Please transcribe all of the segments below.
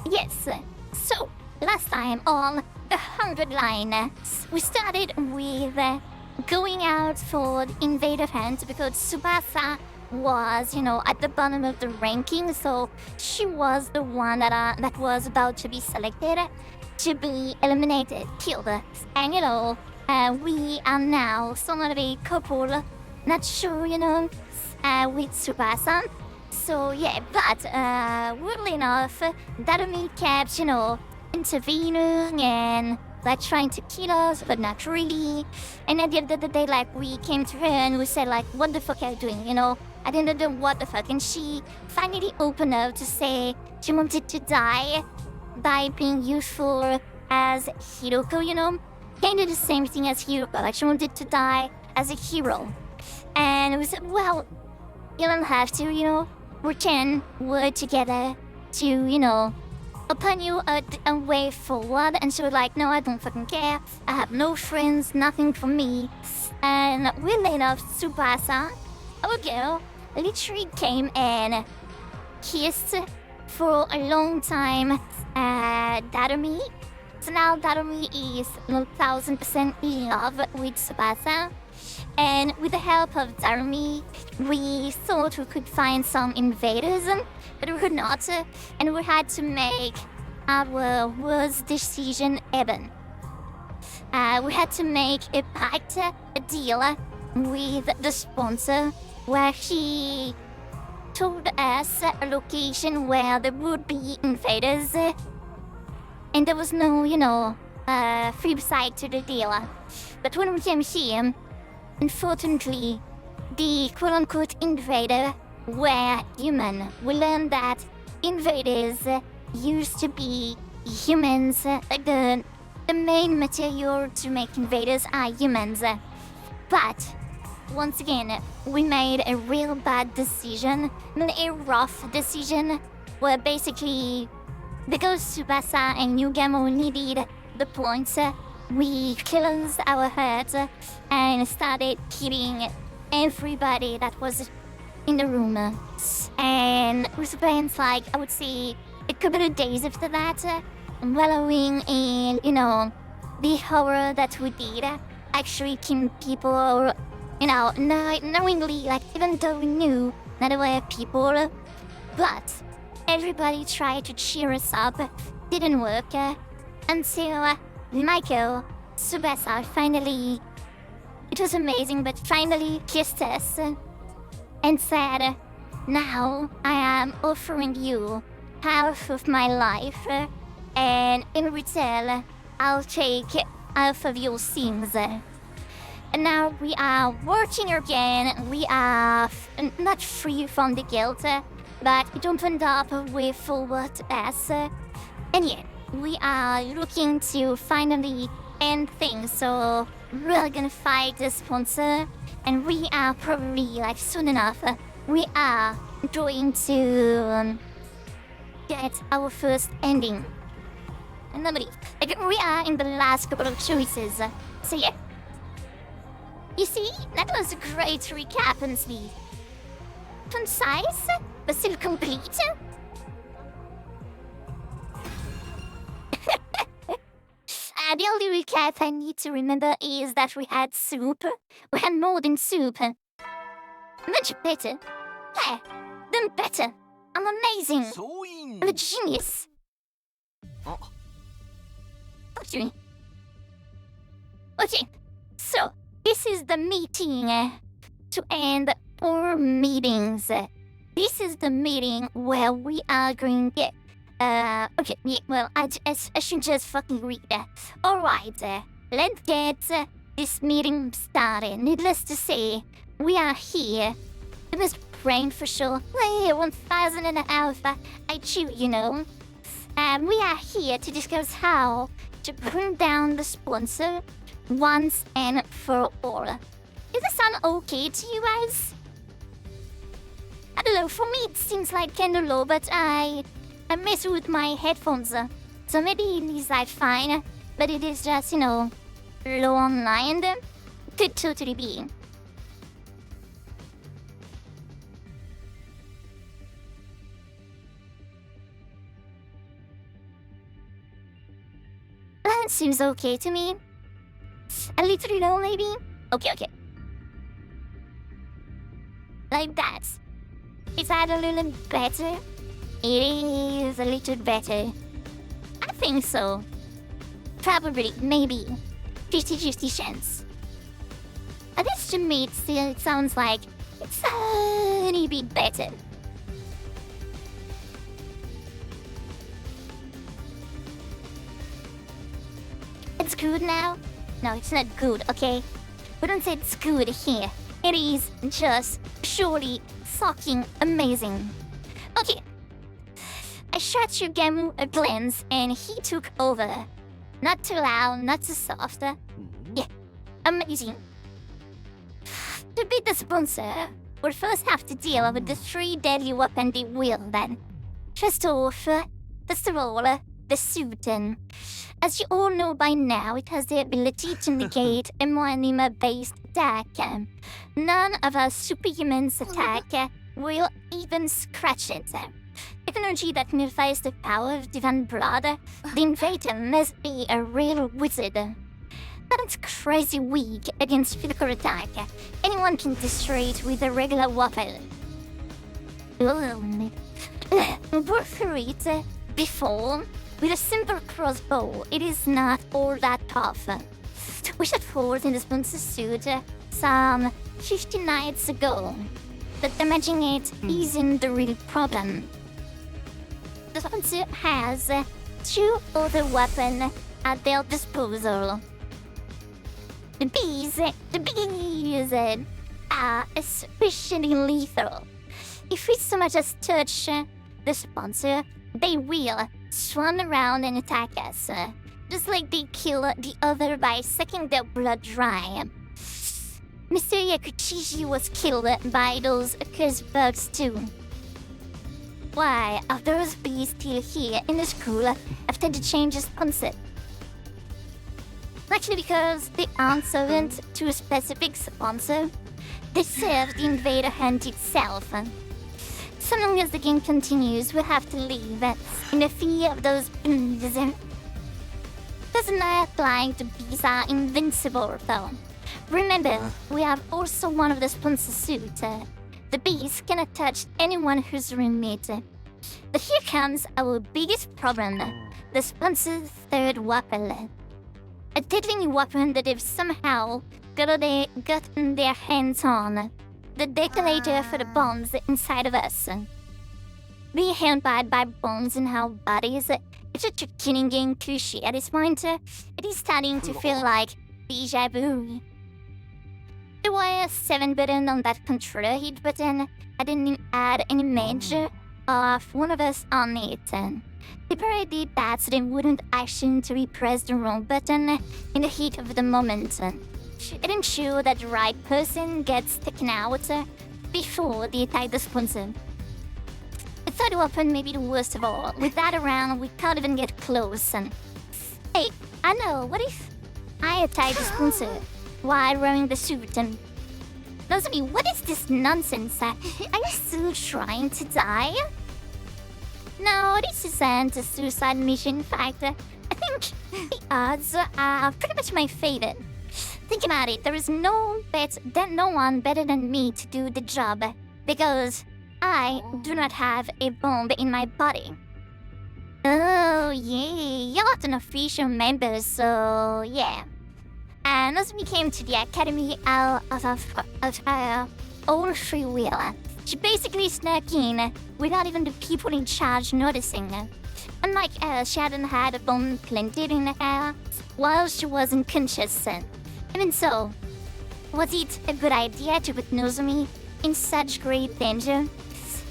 Yes, so last time on the 100 line, we started with going out for the invader hunt because Tsubasa was, at the bottom of the ranking, so she was the one that was about to be selected to be eliminated, killed. And we are now somewhat of a couple, not sure, with Tsubasa. So yeah, but weirdly enough, Dadumi kept, intervening and like trying to kill us, but not really. And at the end of the day, like we came to her and we said like, what the fuck are you doing, I didn't know what the fuck. And she finally opened up to say she wanted to die by being useful as Hiroko, kind of the same thing as Hiroko, like she wanted to die as a hero. And we said, well, you don't have to, we can work together to, open you a way forward. And she was like, no, I don't fucking care. I have no friends, nothing for me. And weirdly enough, Tsubasa, our girl, literally came and kissed for a long time Darumi. So now Darumi is 1000% in love with Tsubasa. And with the help of Darumi, we thought we could find some invaders, but we could not, and we had to make our worst decision ever. We had to make a pact, a deal with the sponsor, where he told us a location where there would be invaders, and there was no, flip side to the deal. But when we came here, unfortunately, the quote-unquote invader were human. We learned that invaders used to be humans. Like the main material to make invaders are humans. But once again, we made a real bad decision, a rough decision, where basically, because Tsubasa and Yugamo needed the points, we cleansed our hearts and started killing everybody that was in the room. And we spent, like, I would say, a couple of days after that, wallowing in, the horror that we did. Actually killing people, knowingly, like, even though we knew that they were people. But everybody tried to cheer us up. Didn't work until Michael, Tsubasa, finally, it was amazing, but finally kissed us and said, now I am offering you half of my life, and in return, I'll take half of your sins. And now we are working again. We are not free from the guilt, but it opened up a way forward to us. And yeah, we are looking to finally end things, so we're gonna fight the sponsor, and we are probably, like, soon enough, we are going to get our first ending. And I believe, like, we are in the last couple of choices, so yeah. You see, that was a great recap, honestly. Concise, but still complete. The only recap I need to remember is that we had soup. We had more than soup. Much better. Yeah, then better. I'm amazing. I'm a genius. Okay. Okay, so this is the meeting to end 4 meetings. This is the meeting where we are going to get okay, yeah, well, I should just fucking read that. Alright, let's get this meeting started. Needless to say, we are here. The most brain for sure. Hey, 1000 and a half IQ, we are here to discuss how to bring down the sponsor once and for all. Does that sound okay to you guys? I don't know, for me it seems like kinda low, but I mess with my headphones, so maybe it is like fine, but it is just, low online. Could totally be. one seems okay to me. A little low, maybe? Okay. Like that. Is that a little better? It is a little better. I think so. Probably, maybe. 50-50 chance. This to me still sounds like it's a tiny bit better. It's good now? No, it's not good, okay? We don't say it's good here. It is just surely fucking amazing. Okay. I shot Gamu a glance and he took over. Not too loud, not too soft. Yeah, amazing. To beat the sponsor, we'll first have to deal with the 3 deadly weapons they wield then. First off, the suit. As you all know by now, it has the ability to negate a more anima-based attack. None of our superhumans' attack will even scratch it. Technology that nullifies the power of divine blood, the invader must be a real wizard. That's crazy weak against physical attack. Anyone can destroy it with a regular weapon. Work through it before. With a simple crossbow, it is not all that tough. We shot forward in the sponsor suit some 50 nights ago. But damaging it isn't the real problem. The sponsor has 2 other weapons at their disposal. The bees are especially lethal. If we so much as touch the sponsor, they will swarm around and attack us, just like they kill the other by sucking their blood dry. Mr. Yakuchishi was killed by those accursed bugs too. Why are those bees still here in the school after the change of sponsor? Actually, because they aren't servant to a specific sponsor, they serve the invader hunt itself. So long as the game continues, we'll have to leave in the fear of those bees. Does not like the bees are invincible, though. Remember, we have also one of the sponsor suits. The bees cannot touch anyone who's remit. But here comes our biggest problem, the sponsor's 3rd weapon. A deadly new weapon that they've somehow gotten their hands on. The detonator for the bombs inside of us. Being hampered by bombs in our bodies, it's a killing game cliche at this point. It is starting to feel like deja vu. There were 7 buttons on that controller hit button. I didn't add an image of one of us on it. They probably did that so they wouldn't accidentally press the wrong button in the heat of the moment. It ensures that the right person gets taken out before they attack the sponsor. The 3rd weapon may be the worst of all. With that around, we can't even get close. Hey, I know, what if I attack the sponsor while wearing the suit? Nozomi, what is this nonsense? Are you still trying to die? No, this isn't a suicide mission. In fact, I think the odds are pretty much my favor. Think about it, there is no one better than me to do the job, because I do not have a bomb in my body. Oh yeah, you're not an official member, so yeah. And as we came to the academy out of her own free will, she basically snuck in without even the people in charge noticing. Unlike her, she hadn't had a bomb planted in her while she was unconscious. Even so, was it a good idea to put Nozomi in such great danger?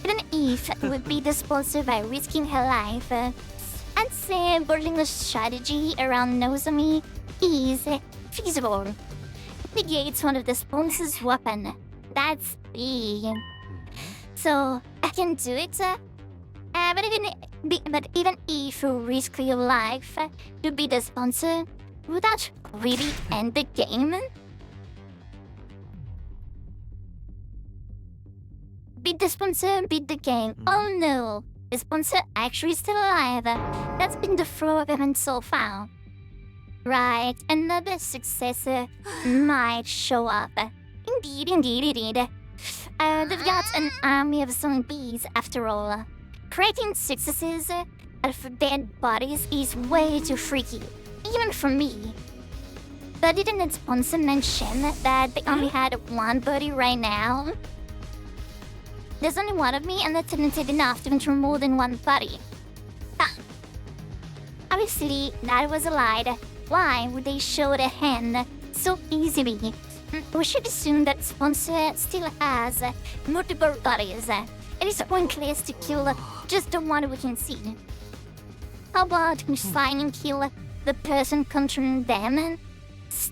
Even if it would be disposed by risking her life, I'd say building a strategy around Nozomi is feasible. It negates one of the sponsor's weapon. That's big. So I can do it. But even if you risk your life to be the sponsor, would that really end the game? Beat the sponsor, beat the game. Oh no, the sponsor actually is still alive. That's been the flow of events so far. Right, another successor might show up. Indeed. They've got an army of zombies after all. Creating successes out of dead bodies is way too freaky, even for me. But didn't the sponsor mention that they only had one body right now? There's only one of me and they're talented enough to enter more than one body. Obviously, that was a lie. Why would they show their hand so easily? We should assume that sponsor still has multiple bodies. It is pointless to kill just the one we can see. How about we sign and kill the person controlling them?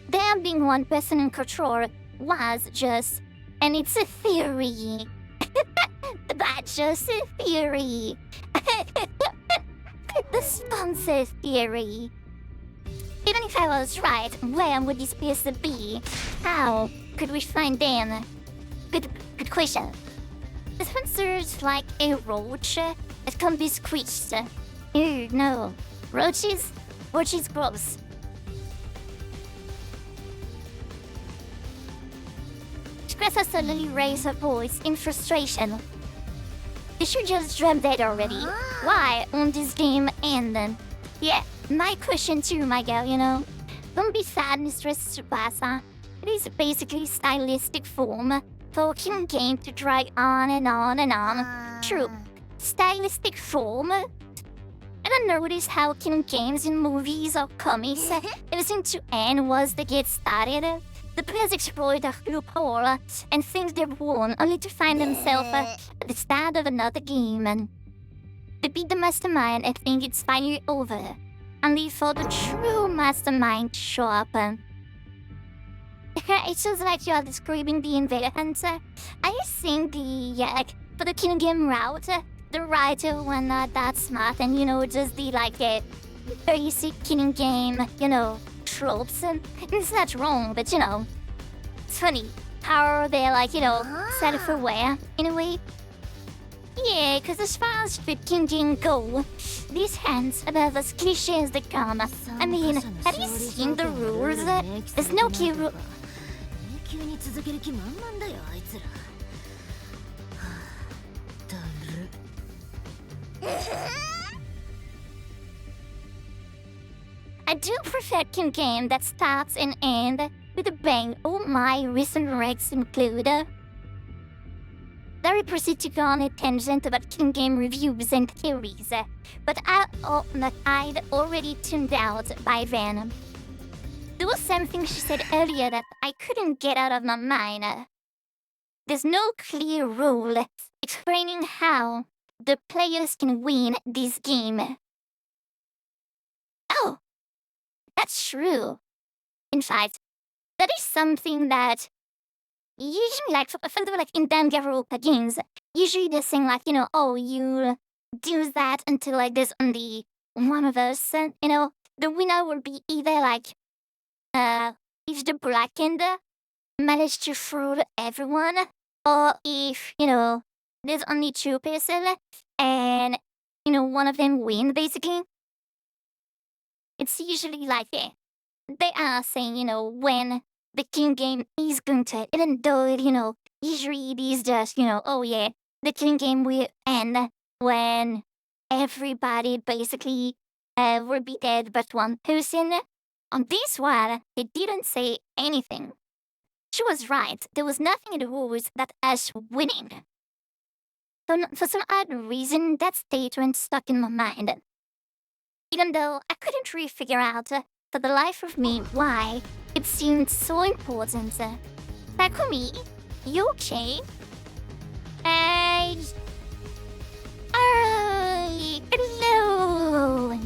There being one person in control was just... and it's a theory. That's just a theory. The sponsor theory. Even if I was right, where would this person be? How could we find them? Good question. The sponsor's like a roach that can be squished. Ew, no. Roaches gross. Cressa suddenly raised her voice in frustration. You should just drop that already. Why won't this game end then? Yeah, my question too, my girl, you know. Don't be sad, Mistress Tsubasa. It is basically stylistic form for a killing game to drag on and on and on. True. Stylistic form? I don't notice how killing games in movies or comics ever seem to end once they get started. The players exploit a loophole and think they've won only to find themselves at the start of another game. And to beat the mastermind and think it's finally over, only for the true mastermind to show up. It feels like you're describing the Invader Hunter. Are you saying for the killing game route, the writer were not that smart and, just the, basic killing game, tropes? It's not wrong, but, it's funny how they're, self-aware, in a way. Yeah, because as far as the killing game go, these hands about as cliché as they come. I mean, have you seen the rules? There's no key rule. I do prefer killing game that starts and ends with a bang. Oh my, recent regs include. Then we proceed to go on a tangent about killing game reviews and theories, but I'd already tuned out by then. There was something she said earlier that I couldn't get out of my mind. There's no clear rule explaining how the players can win this game. Oh, that's true. In fact, that is something that usually, for in danganronpa games, usually they're saying oh, you do that until there's only one of us. The winner will be either if the blackened manage to fool everyone, or if there's only two people and one of them win. Basically, it's usually they are saying when the killing game is going to, even though usually it is just oh yeah, the killing game will end when everybody basically will be dead but one person. On this one, they didn't say anything. She was right. There was nothing in the rules that us winning. So for some odd reason, that statement stuck in my mind. Even though I couldn't really figure out for the life of me why it seemed so important. Takumi, you okay? Hello.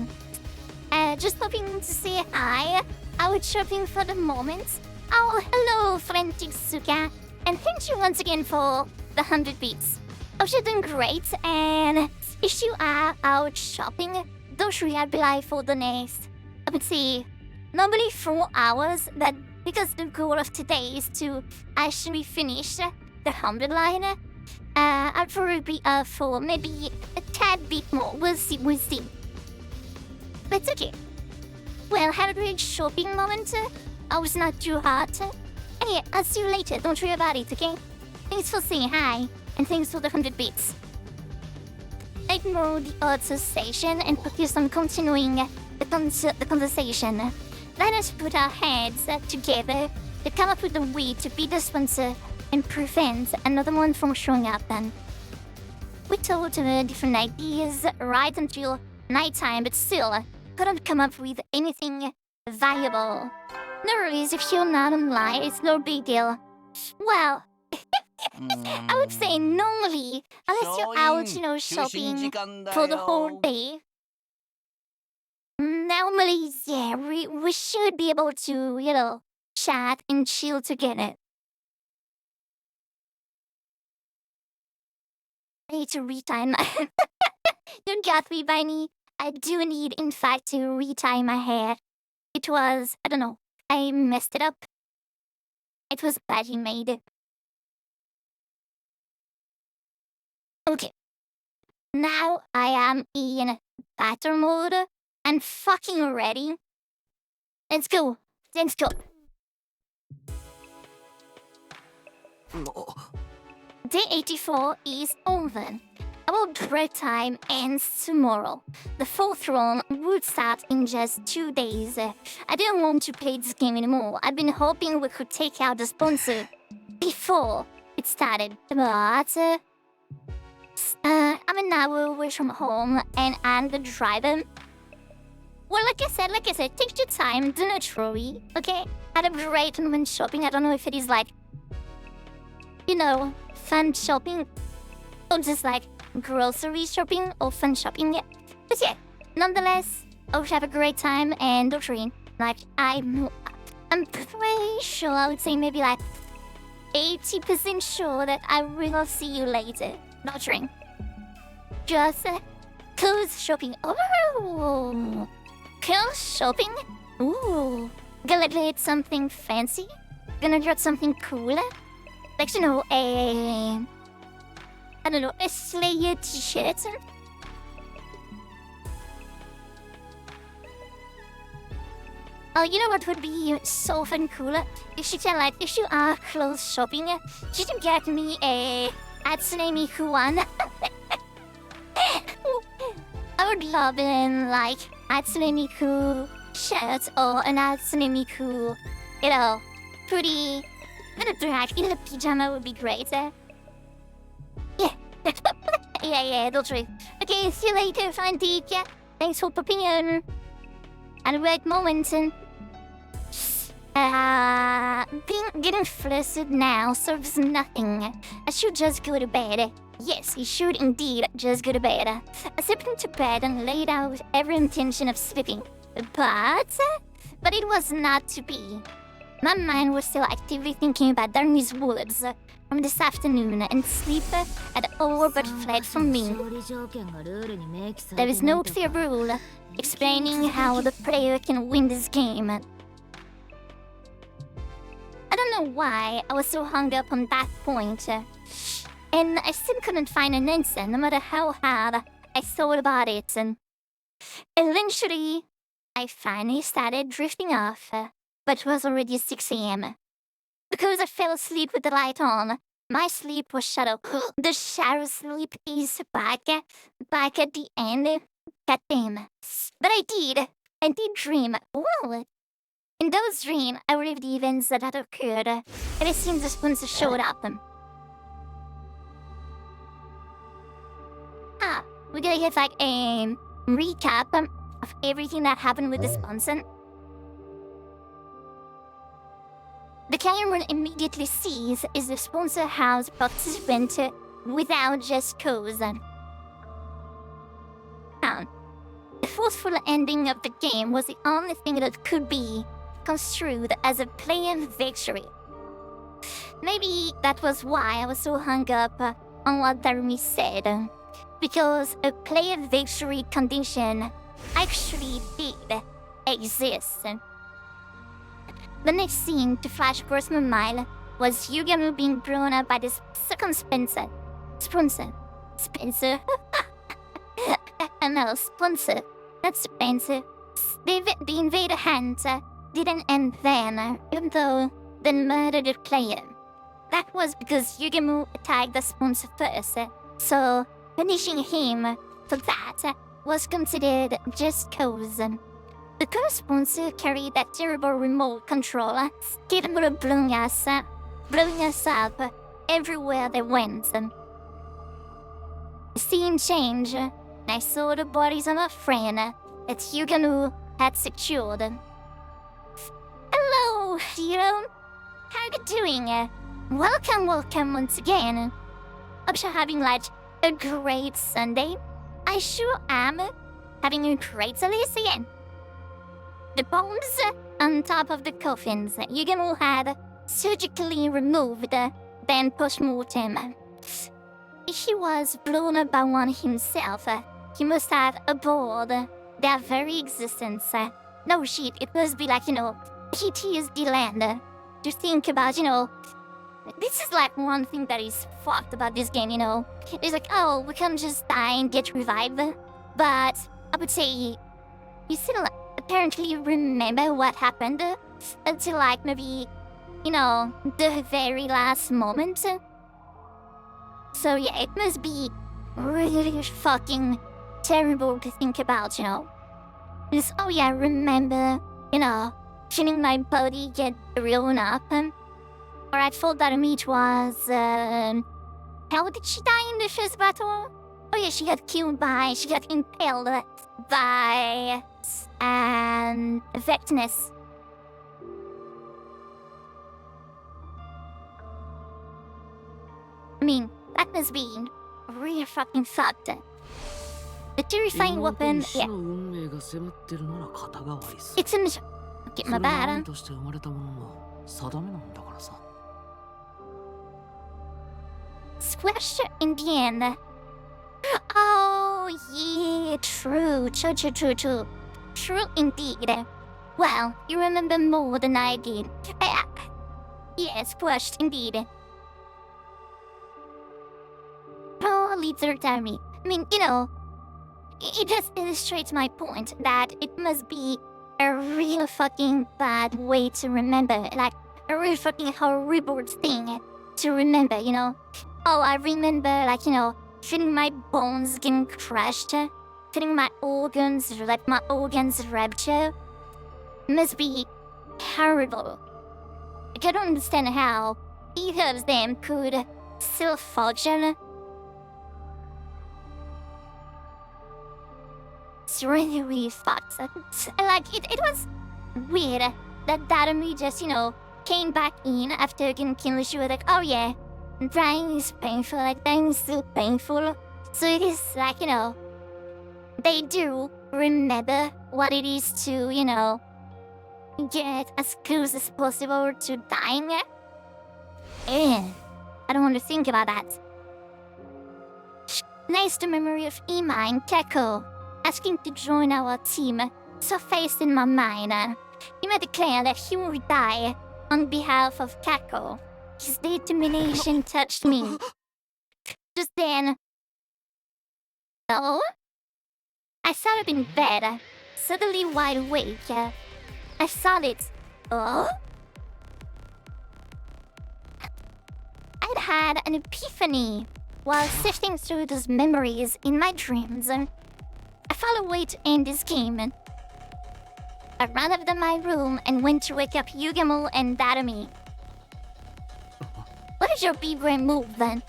Just hoping to say hi. I was shopping for the moment. Oh, hello, friend Tsuka. And thank you once again for the 100 bits. Hope you're doing great, and if you are out shopping, don't rely for the next, I would say, normally 4 hours, but because the goal of today is to actually finish the 100 line, I'll probably be up for maybe a tad bit more. We'll see. But it's okay. Well, had a great shopping moment. I was not too hot. Hey, I'll see you later. Don't worry about it, okay? Thanks for saying hi, and thanks for the 100 bits. Ignore the auto station and focus on continuing the conversation. Let us put our heads together to come up with a way to be the sponsor and prevent another one from showing up then. We told different ideas right until nighttime, but still couldn't come up with anything valuable. No worries, if you're not online, it's no big deal. Well, I would say normally, unless you're out, shopping for the whole day, normally, yeah, we should be able to, chat and chill together. I need to retime my... Don't get me, Bunny. I do need, in fact, to retie my hair. It was, I don't know, I messed it up. It was badly made. Okay. Now I am in battle mode and fucking ready. Let's go. Let's go. Day 84 is over. Our break time ends tomorrow. The fourth round would start in just 2 days. I didn't want to play this game anymore. I've been hoping we could take out the sponsor before it started. But I'm an hour away from home and I'm the driver. Well, like I said, take your time, do not worry, okay? I had a great one when shopping. I don't know if it is like, fun shopping or just like grocery shopping or fun shopping. Yeah. But yeah, nonetheless, I would have a great time and don't worry. Like, I'm pretty sure, I would say maybe like 80% sure that I will see you later. Not worry. Just clothes shopping. Oh, clothes shopping? Ooh, gonna get something fancy? Gonna get something cool? Like, a Slayer t-shirt? Oh, you know what would be so fun cool? If you are clothes shopping, you can get me a Hatsune Miku one. I would love an, Hatsune Miku shirt or an Hatsune Miku, pretty... little pyjama would be great. Yeah. yeah, don't worry. Okay, see you later, Fantique. Thanks for popping in. At a right moment. Getting flustered now serves nothing. I should just go to bed. Yes, you should indeed just go to bed. I slipped into bed and laid out every intention of sleeping. But it was not to be. My mind was still actively thinking about Darny's woods from this afternoon, and sleep had all but fled from me. There is no clear rule explaining how the player can win this game. I don't know why I was so hung up on that point, and I still couldn't find an answer no matter how hard I thought about it. And eventually, I finally started drifting off. But it was already 6 a.m. Because I fell asleep with the light on, my sleep was shadow. The shadow sleep is back at the end. Goddamn. But I did dream. Well, in those dreams, I relived the events that had occurred, and it seems the sponsor showed up. We're gonna get a recap of everything that happened with the sponsor. The camera immediately sees is the sponsor house participant without just cause. The forceful ending of the game was the only thing that could be construed as a player victory. Maybe that was why I was so hung up on what Darumi said, because a player victory condition actually did exist. The next scene to flash across my mind was Yugamu being blown up by this second Spencer. Spencer. No, sponsor. Not Spencer. The invader hunt didn't end then, even though they murdered the player. That was because Yugemu attacked the sponsor first, so punishing him for that was considered just cause. The first sponsor carried that terrible remote control, capable of blowing us up everywhere they went. The scene changed, and I saw the bodies of my friend that Yugemu had secured. Hello, hero. How are you doing? Welcome once again. Hope you're having a great Sunday. I sure am having a great Alicia. The bones on top of the coffins Yugemu had surgically removed, then post-mortem. He was blown up by one himself. He must have abhorred their very existence. No shit, it must be PTSD land. To think about, this is one thing that is fucked about this game, It's oh, we can just die and get revived. But I would say you still apparently remember what happened until maybe, the very last moment. So yeah, it must be really fucking terrible to think about, Because, oh yeah, I remember, feeling my body get blown up. Or I thought that it was, how did she die in the first battle? Oh yeah, she got impaled by, Vectness. I mean, that must be really fucking fucked. The terrifying weapon, yeah. It's in the... Okay, my bad. Squashed in the end. Oh, yeah, true. True indeed. Well, you remember more than I did. Yeah, squashed indeed. Oh, Leader Tammy. I mean, it just illustrates my point that it must be a real fucking bad way to remember. A real fucking horrible thing to remember, Oh, I remember, feeling my bones getting crushed, feeling my organs rupture. Must be horrible. I don't understand how either of them could still function. It's really fucked. It was weird that Darumi just, came back in after getting killed. She was oh yeah, dying is painful, dying is still painful. So it is they do remember what it is to, get as close as possible to dying. I don't want to think about that. Nice the memory of Ima and Keko asking to join our team surfaced in my mind. Ima declared that he would die on behalf of Keko. His determination touched me. Just then... Oh? I sat up in bed, suddenly wide awake. I saw it. Oh? I'd had an epiphany while sifting through those memories in my dreams. I found a way to end this game. I ran up to my room and went to wake up Yugemu and Darumi. What is your big-brain move then?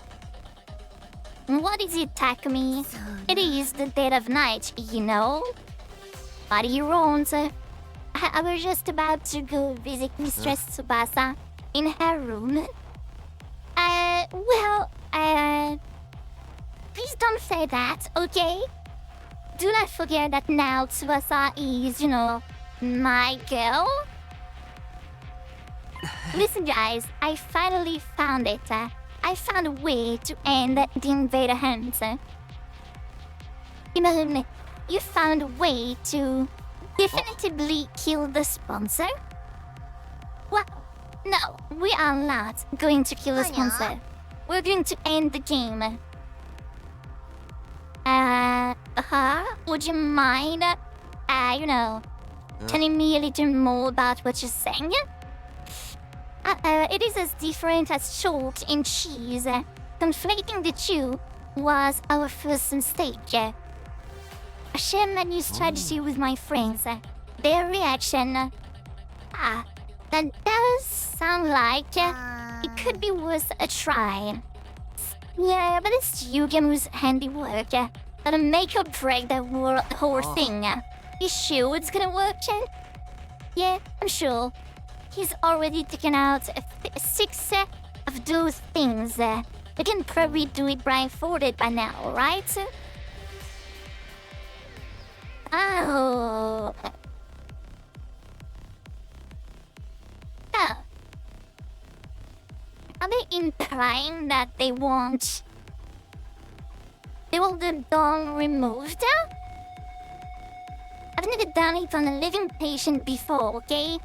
What is it, Takumi? It is the dead of night, What do you want? I was just about to go visit Mistress Tsubasa in her room. Please don't say that, okay? Do not forget that now Tsubasa is, my girl. Listen, guys, I finally found it. I found a way to end the invader hunt. You found a way to definitively kill the sponsor? Well, no, we are not going to kill the sponsor. We're going to end the game. Would you mind, Telling me a little more about what you're saying? It is as different as chalk and cheese. Conflating the two was our first mistake. I shared my new strategy with my friends. Their reaction... that does sound like it could be worth a try. Yeah, but it's Yugamu's handiwork. That'll make or break the whole thing. You sure it's gonna work, Chen? Yeah, I'm sure. He's already taken out 6 of those things. We can probably do it blindfolded by now, right? Oh. Are they implying that they want the dong removed? I've never done it on a living patient before, okay?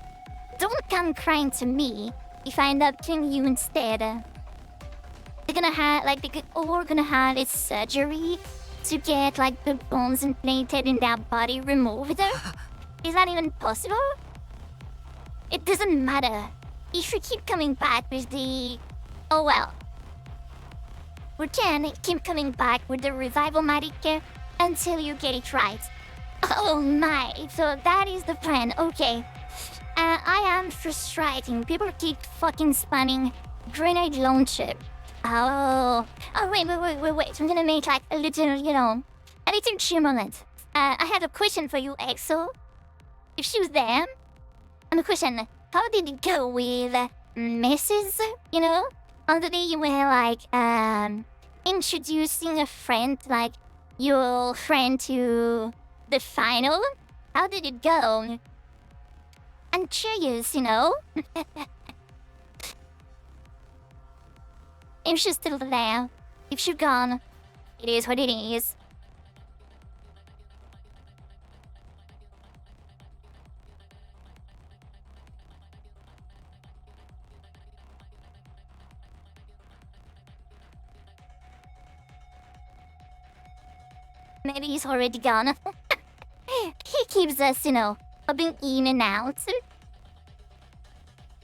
Don't come crying to me if I end up killing you instead. They're all gonna have this surgery to get like the bones implanted in their body removed. Is that even possible? It doesn't matter. If you keep coming back with the... Oh well. We can keep coming back with the revival magic until you get it right. Oh my, so that is the plan, okay. I am frustrating. People keep fucking spawning grenade launcher. Oh, wait. I'm gonna make like a little, a little moment. I had a question for you, Exo. If she was there, and the question, how did it go with Mrs., On the day you were like, introducing a friend, like your friend to the final? How did it go? I'm curious, If she's still there, if she's gone, it is what it is. Maybe he's already gone. He keeps us, hopping in and out.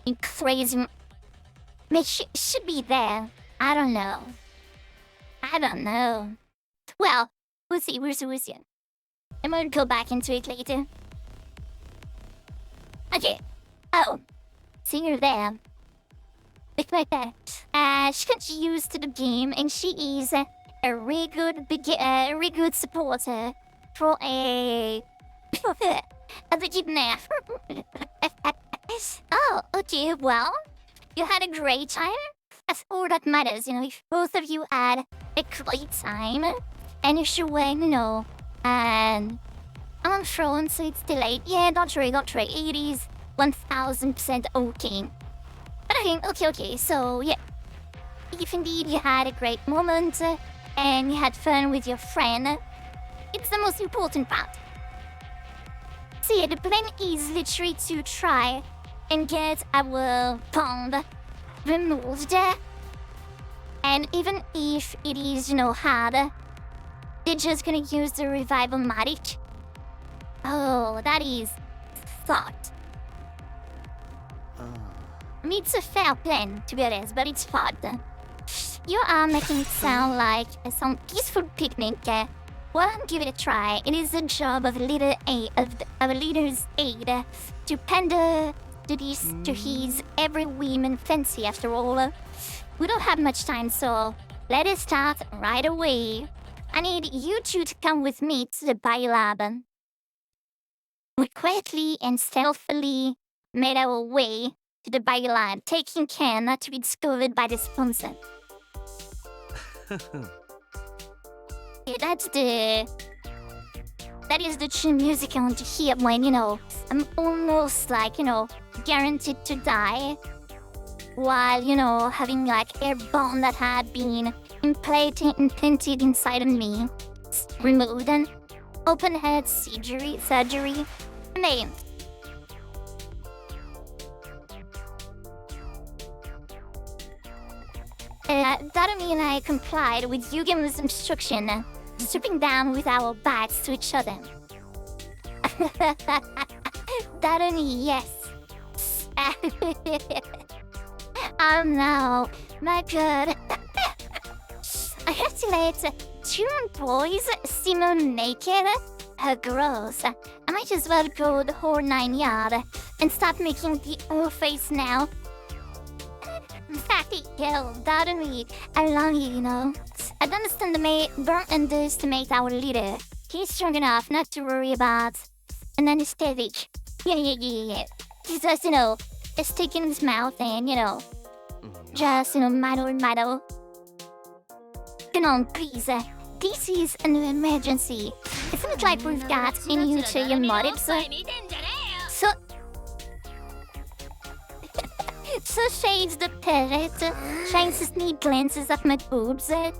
You crazy... But she should be there. I don't know. Well, we'll see. I'm gonna go back into it later. Okay. Oh. See her there. Look like that. She got used to the game and she is a really good supporter for a beginner. Oh, okay, well, you had a great time. That's all that matters, if both of you had a great time. And if you were, and I'm on phone, so it's delayed. Yeah, don't worry. It is 1000% okay. But okay, so yeah. If indeed you had a great moment and you had fun with your friend, it's the most important part. See, the plan is literally to try and get our pond removed. And even if it is, hard, they're just gonna use the revival magic. Oh, that is thought. I mean, it's a fair plan, to be honest, but it's hard. You are making it sound like some peaceful picnic. Well, give it a try. It is the job of our leader's aide to pander to his every whim and fancy. After all, we don't have much time, so let us start right away. I need you two to come with me to the biolab. We quietly and stealthily made our way to the biolab, taking care not to be discovered by the sponsor. Yeah, that is the true music I want to hear when, I'm almost like, guaranteed to die. While, having like airborne that had been implanted inside of me. Removed and open head surgery. Named. That mean I complied with Yugamu's instruction, stripping down with our backs to each other. That only, yes. Oh no, my god. I had to let two boys seem naked. Gross. I might as well go the whole 9 yards and stop making the O face now. Fatty girl, that me. I love you, you know. I don't underestimate, don't underestimate our leader. He's strong enough not to worry about an anesthetic. Yeah. He's just, you know, a stick in his mouth and, you know, just, you know, muddle. Come on, please. This is an emergency. It's not like we've got any ulterior motives. So shades the parrot, shines his neat glances at my boobs. I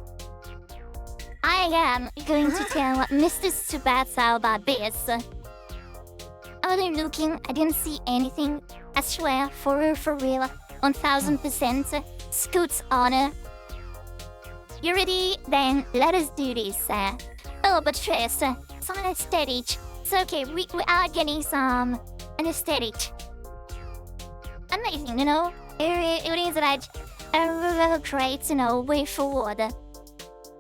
am going to tell Mr. Tsubasa about this. I was looking, I didn't see anything. I swear, for real, 1000%. Scoot's honor. You ready? Then let us do this. Oh, but first, some anesthetic. So okay, we are getting some anesthetic. Amazing, you know? It is like a great, you know, way forward.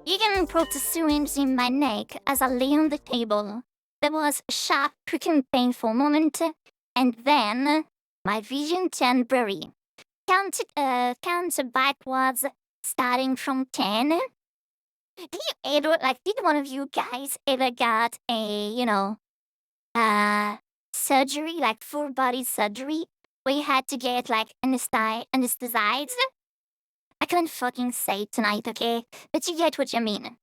You can put the syringe in my neck as I lay on the table. There was a sharp, pricking, painful moment, and then my vision turned blurry. Count backwards, starting from 10. Did one of you guys ever got a, you know, surgery, like full body surgery, where you had to get like anesthetized? I can't fucking say it tonight, okay? But you get what I mean.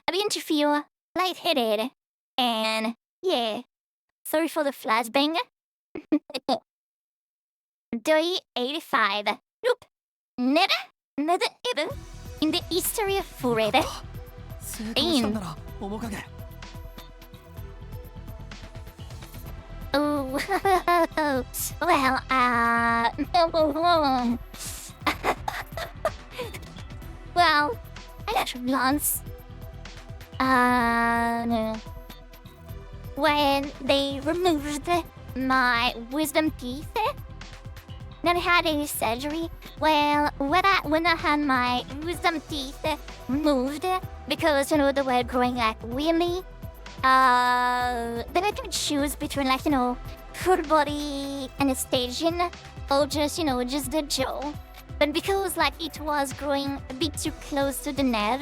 I begin to feel lightheaded, and yeah, sorry for the flashbang. Day 85. Nope. Never ever in the history of forever. Damn. Oh, well, well, I got once. No. When they removed my wisdom teeth, then I had a surgery. Well, when I had my wisdom teeth removed, because, you know, they were growing like weirdly, then I could choose between, like, you know, full body anesthesia or just, you know, just the jaw. But because, like, it was growing a bit too close to the nerve,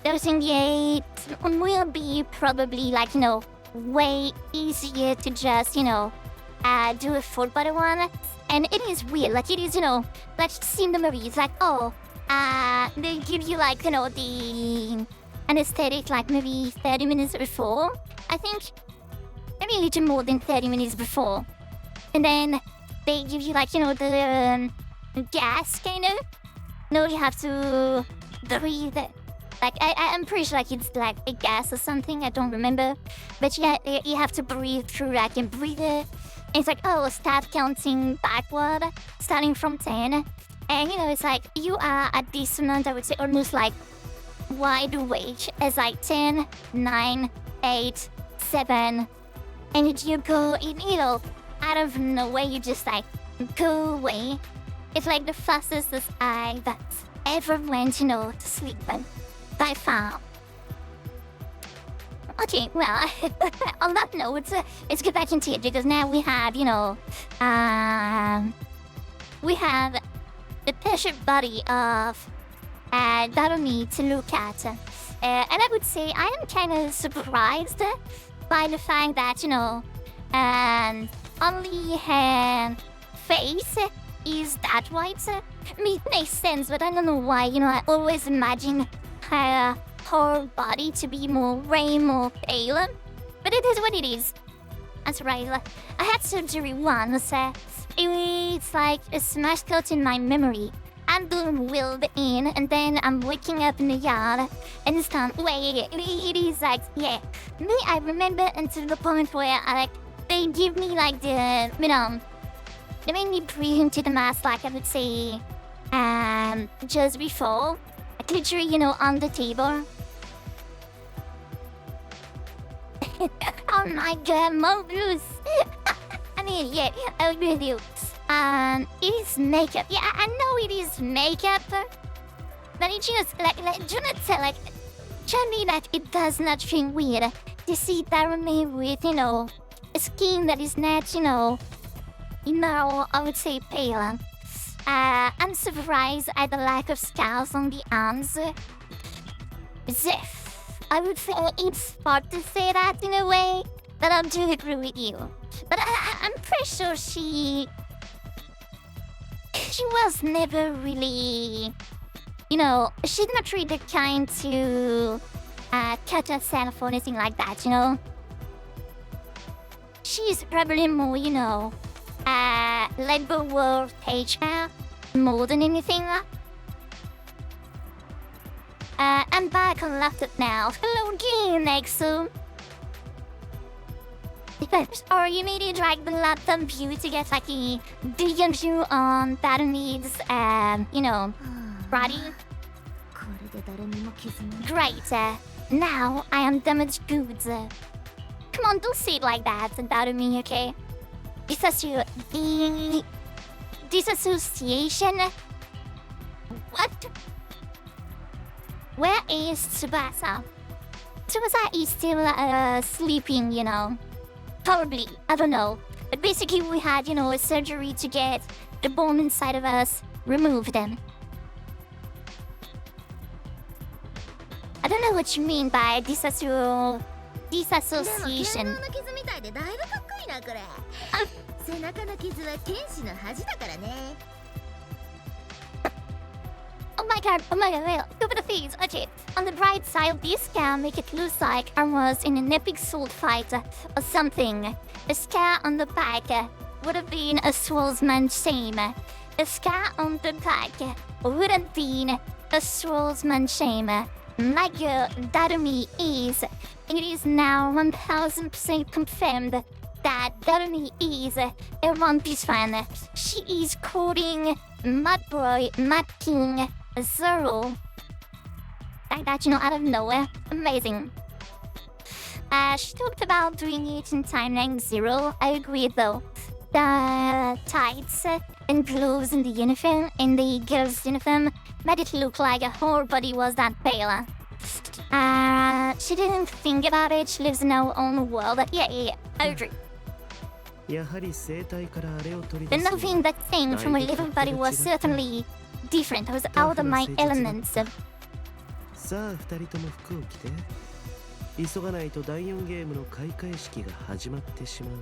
I was thinking, yeah, it will be probably, like, you know, way easier to just, you know, do a full body one. And it is weird, like, it is, you know, like, seeing the movies, like, oh, they give you, like, you know, the anesthetic, like, maybe 30 minutes before. I think maybe a little more than 30 minutes before. And then they give you, like, you know, the gas, kind of. No, you have to breathe. Like, I'm pretty sure, like, it's, like, a gas or something. I don't remember. But yeah, you have to breathe through, like, a breather. And it's like, oh, start counting backward, starting from 10. And, you know, it's like, you are at this amount, I would say, almost, like, wide awake as, like, 10, 9, 8, 7. And you go in, you know, out of nowhere, you just, like, go away. It's, like, the fastest I that ever went, you know, to sleep by far. Okay, well, on that note, let's get back into it, because now we have, you know, we have the perfect body of Darumi to look at. And I would say I am kind of surprised by the fact that, you know, only her face is that white. I mean, it makes sense, but I don't know why, you know, I always imagine her whole body to be more gray, more pale. But it is what it is. That's right. I had surgery once. It's like a smash cut in my memory. I'm being wheeled in, and then I'm waking up in the yard, and it's time. Wait, it is like, yeah. Me, I remember until the point where they give me like the, you know, they made me breathe into the mask, like I would say, just before. Literally, you know, on the table. Oh my god, Mobius! I mean, yeah, I agree with you. It is makeup. Yeah, I know it is makeup, but it just do not say tell me that it does not feel weird to see Darumi with a skin that is not I would say pale. I'm surprised at the lack of scars on the arms. Zeph, I would say it's hard to say that in a way, but I do agree with you. But I'm pretty sure she was never really, she's not really the kind to cut herself or anything like that, She's probably more, like the world page more than anything. I'm back on laptop now. Hello again, Nexu. Or you maybe drag the laptop view to get like a bigger view on Darumi's, body. Great. Now I am damaged goods. Come on, don't say it like that, Darumi, okay? Disassociation? What? Where is Tsubasa? Tsubasa is still sleeping, Probably, I don't know. But basically we had, a surgery to get the bone inside of us removed. I don't know what you mean by disassociation. Oh my god, wait, look at the face, okay. On the bright side, this can make it look like I was in an epic sword fight or something. A scar on the back would have been a swordsman's shame. A scar on the back would have been a swordsman's shame. My girl, Darumi is, and it is now 1000% confirmed that Darumi is a One Piece fan. She is quoting Mad Boy, Mad King, Zoro. Like that, out of nowhere. Amazing. She talked about doing it in timeline 0. I agree though. The tights and gloves in the uniform, in the girl's uniform, made it look like her body was that pale. She didn't think about it. She lives in her own world. Yeah, I agree. The nothing that came from her little body was certainly different. I was out of my elements. さあ2人とも服を着て急がないと第4ゲームの開会式が始まってしまうよ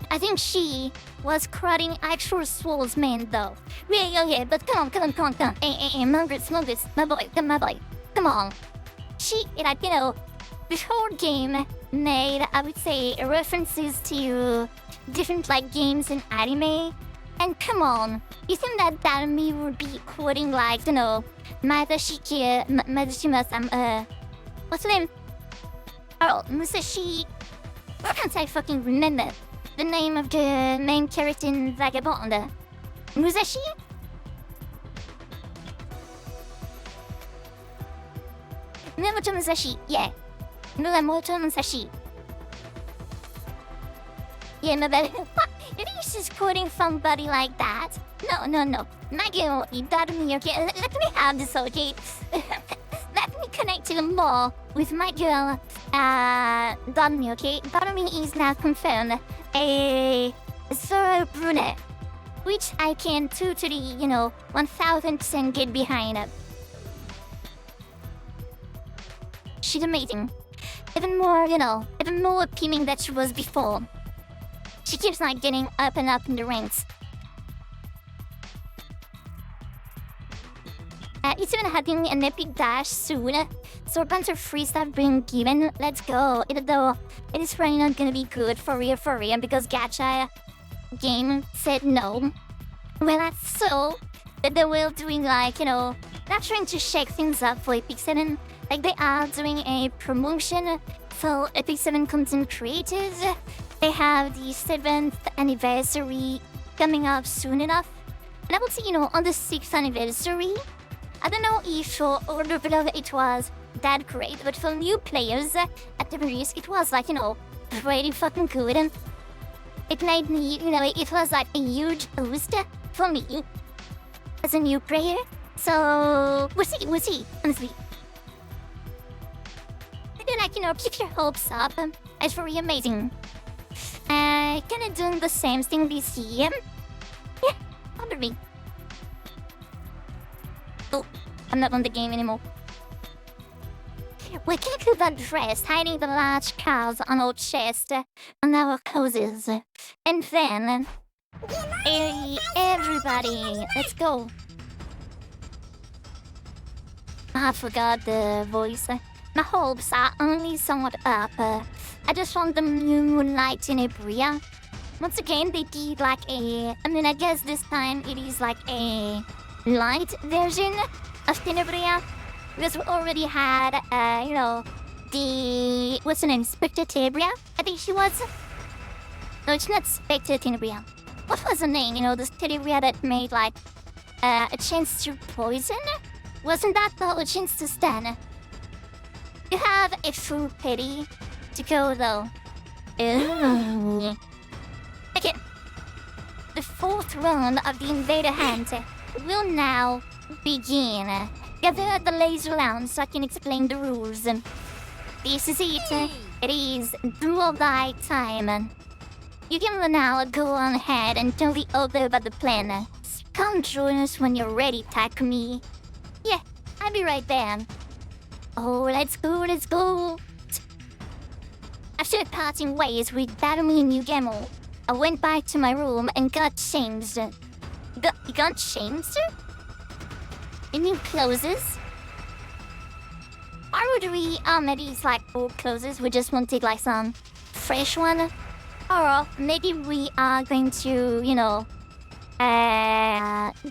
I think she was quoting actual swordsman though. Yeah, but come on. Hey, Mongoose, my boy, come on. She, before game made, I would say, references to different games in anime. And come on, you think that Darumi would be quoting Madashima-san, what's her name? Oh, Musashi. Why can't I fucking remember the name of the main character in Vagabond? Musashi? Miyamoto Musashi, yeah. Miyamoto Musashi. Yeah, my bad. You think she's quoting somebody like that? No. My girl, Darumi, okay? Let me have this, okay? Let me connect you more with my girl, Darumi, okay? Darumi is now confirmed a Zoro brunette, which I can totally, 1000% get behind. She's amazing. Even more appealing than she was before. She keeps getting up and up in the ranks. It's even having an epic dash soon, so a bunch of free stuff being given. Let's go. Though it is probably not gonna be good for real, because Gacha game said no. Well, that's so that they were doing not trying to shake things up for Epic 7. They are doing a promotion for Epic 7 content creators. They have the 7th anniversary coming up soon enough. And I would say, on the 6th anniversary, I don't know if for Order of Love it was that great, but for new players, at the very least, it was like, pretty fucking good. And it made me, it was like a huge boost for me as a new player. So, we'll see, honestly. Keep your hopes up. It's very amazing. Kinda doing the same thing this year. Yeah, probably. Oh, I'm not on the game anymore. We can't leave undressed, hiding the large cows on our chest, on our clothes. And then... Hey, everybody, let's go. I forgot the voice. My hopes are only somewhat up. I just want the new moonlight in Ibria. Once again, they did like I guess this time it is like a light version of Tenebria. Because we already had, what's her name? Spectre Tenebria? I think she was. No, it's not Spectre Tenebria. What was her name? The Tenebria that made like a chance to poison? Wasn't that the chance to stun? You have a full pity to go though. Ooh. Okay. The fourth round of the Invader Hunt will now begin. Gather the laser round so I can explain the rules. This is it. It is do or die time. You can now go on ahead and tell the other about the plan. Come join us when you're ready, Takumi. Yeah, I'll be right there. Oh, let's go. After parting ways with Barumi and Yugemo, I went back to my room and got changed. Got changed? In new clothes? Or would we, maybe it's like old clothes, we just want to take like some fresh one? Or maybe we are going to,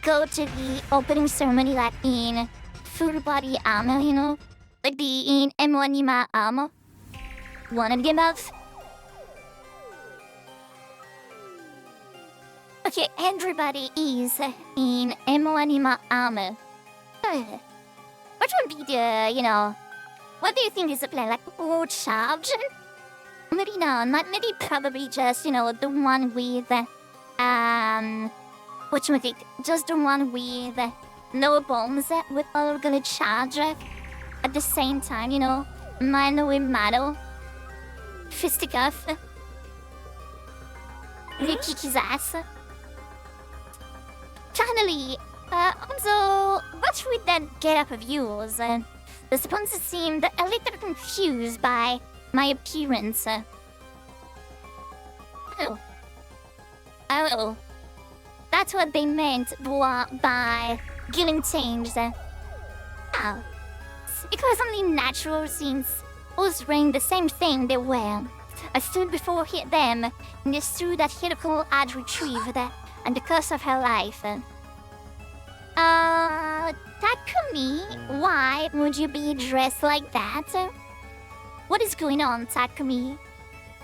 go to the opening ceremony like in full body armor, like the in M1 armor. One of them both. Okay, everybody is in M1 armor. What would be the, what do you think is the plan? Like, charge? Maybe no, maybe probably just, the one with, whatchamacallit, just the one with no bombs. We're all gonna charge at the same time, mano with mano. Fisticuff. We kick his ass. Finally, also, what's with that get-up of yours? The sponsor seemed a little confused by my appearance. Oh. That's what they meant by getting changed. Oh. It was only natural since I was wearing the same thing they wear. I stood before them and they threw that helical I'd retrieved and the curse of her life. Takumi, why would you be dressed like that? What is going on, Takumi?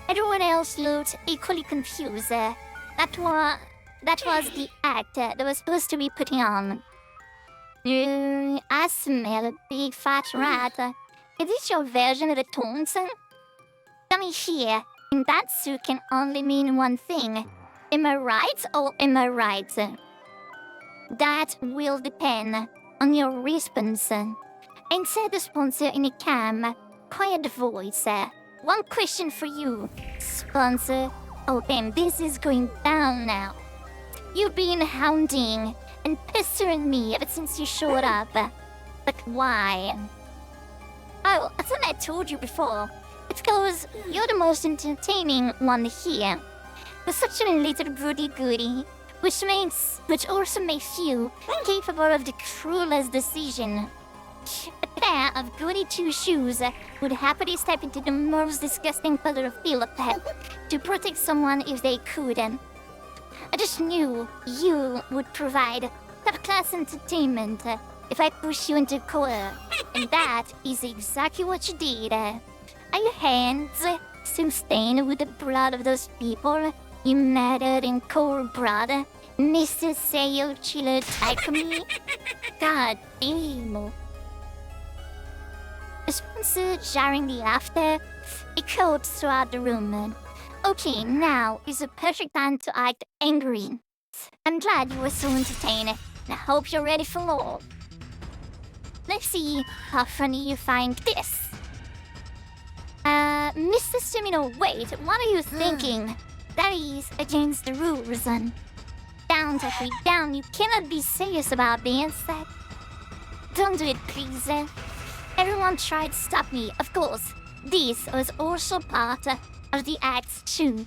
Everyone else looked equally confused. That was the act that was supposed to be putting on. I smell a big fat rat. Is this your version of the taunts? Come here. And that suit can only mean one thing. Am I right or am I right? That will depend on your response. Answer the sponsor in a calm, quiet voice. One question for you, sponsor. Oh damn, this is going down now. You've been hounding and pestering me ever since you showed up. But why? Oh, I thought I told you before. It's because you're the most entertaining one here. You're such a little goody-goody, which also makes you capable of the cruelest decision. A pair of goody two-shoes would happily step into the most disgusting puddle of field to protect someone if they could. I just knew you would provide top-class entertainment if I push you into corner, and that is exactly what you did. Are your hands still stained with the blood of those people you murdered in cold blood, Mr. Seiyo Chiller Takumi? God damn. The sponsor jarring laughter echoed throughout the room. Okay, now is the perfect time to act angry. I'm glad you were so entertained, and I hope you're ready for more. Let's see how funny you find this. Mr. Sumino, wait, what are you thinking? That is against the rules. Down, Taki, down, you cannot be serious about this. Don't do it, please. Everyone tried to stop me, of course. This was also part of the act too.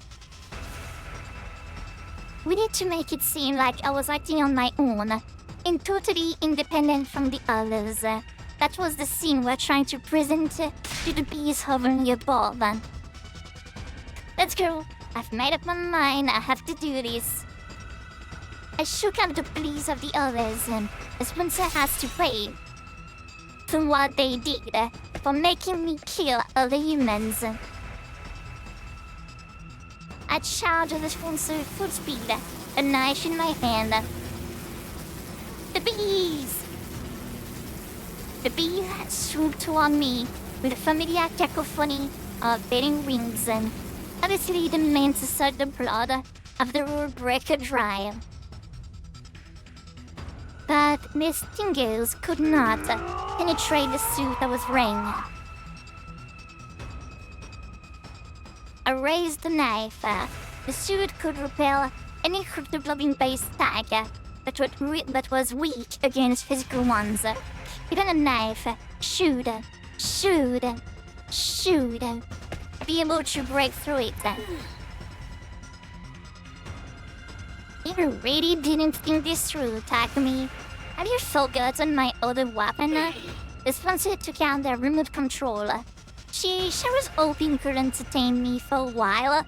We need to make it seem like I was acting on my own, and totally independent from the others. That was the scene we're trying to present to the bees hovering above. Let's go. I've made up my mind. I have to do this. I shook out the pleas of the others, and the sponsor has to pay for what they did, for making me kill other humans. I charged the sponsor at full speed, a knife in my hand. The bees! The bee swooped toward me with a familiar cacophony of beating wings, and obviously the meant to suck the blood of the rule breaker dry. But their stingers could not penetrate the suit I was wearing. I raised the knife. The suit could repel any cryptoglobin-based attack that was weak against physical ones. Even a knife should be able to break through it. You really didn't think this through, Takumi. Have you forgotten my other weapon? The sponsor took out their remote control. She was hoping you could entertain me for a while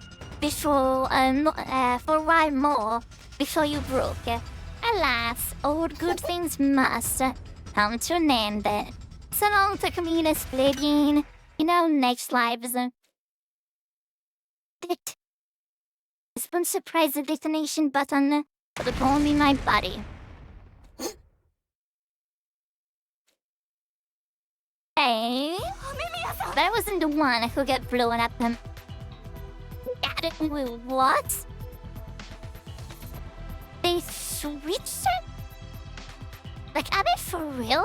more before you broke. Alas, all good things must come to an end. So long, Takumi, let's play again in our next lives. The sponsor pressed the detonation button for the bomb in my body. Hey, that wasn't the one who got blown up. What? They switched? Like, are they for real?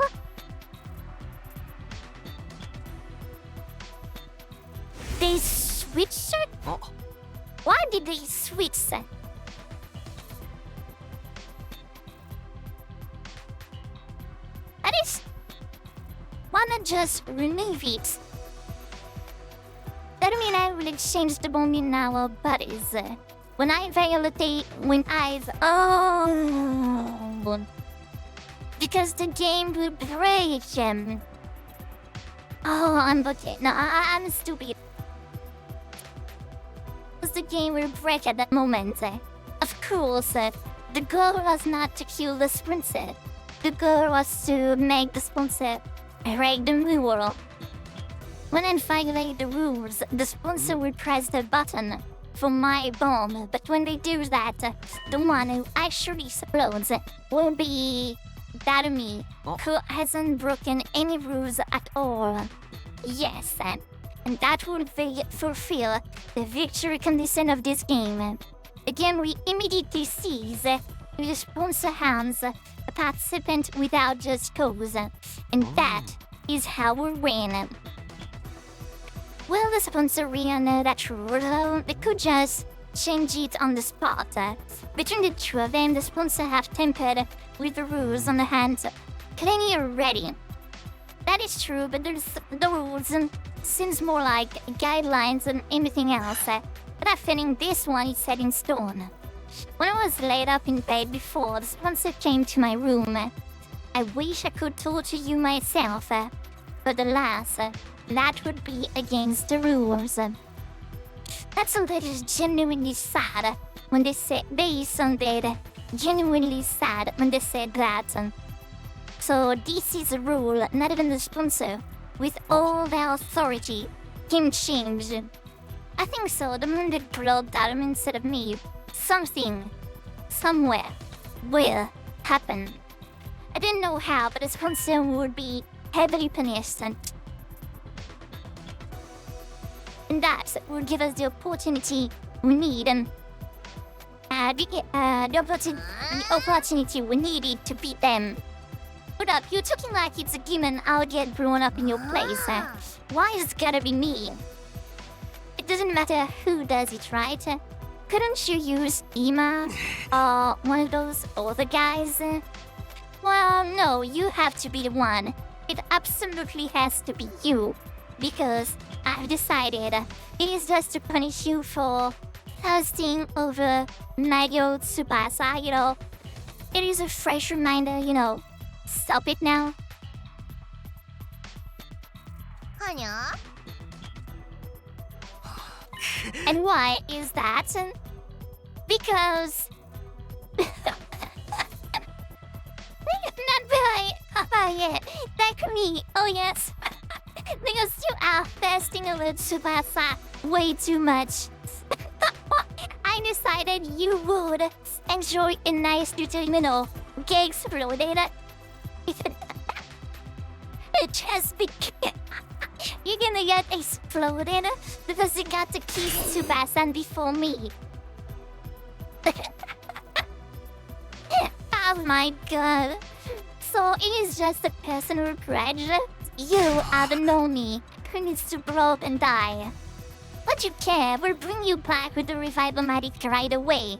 They switched? Oh. Why did they switch? That is... Why not just remove it? That mean I will exchange the bomb in our bodies. When I Oh... Because the game will break. Oh, I'm okay. No, I'm stupid. Because the game will break at that moment. Of course, the goal was not to kill the sponsor. The goal was to make the sponsor break the rule. When I violate the rules, the sponsor will press the button for my bomb. But when they do that, the one who actually explodes will be Darumi, who hasn't broken any rules at all. Yes, and that will fulfill the victory condition of this game. The game will immediately seize the sponsor hands a participant without just cause, and that is how we win. Well, the sponsor really know that rule, they could just change it on the spot. Between the two of them, the sponsor have tempered with the rules on the hand plenty already. That is true, but the rules seems more like guidelines than anything else. But I feeling this one is set in stone. When I was laid up in bed before, the sponsor came to my room. I wish I could torture you myself, but alas, that would be against the rules. That's a little genuinely sad when they sounded genuinely sad when they said that. So this is a rule, not even the sponsor, with all their authority, can change. I think so, the moon that glowed Darum instead of me. Something, somewhere, will happen. I didn't know how, but the sponsor would be heavily punished. that will give us the opportunity we need and the opportunity we needed to beat them. Hold up, you're talking like it's a given I'll get blown up in your place. Why is it gotta be me? It doesn't matter who does it, right? Couldn't you use Ima or one of those other guys? Well, no, you have to be the one. It absolutely has to be you. Because I've decided it is just to punish you for thirsting over Mario Tsubasa, you know. It is a fresh reminder, you know. Stop it now. Hanya? And why is that? Because... Not by it. Like me. Oh yes. Because you are thirsting over Tsubasa way too much. I decided you would enjoy a nice little, you know, get exploded. Just because you're gonna get exploded because you got to kiss Tsubasa before me. Oh my god. So it is just a personal grudge. You are the Nomi who needs to blow up and die. But you care, we'll bring you back with the revival magic right away.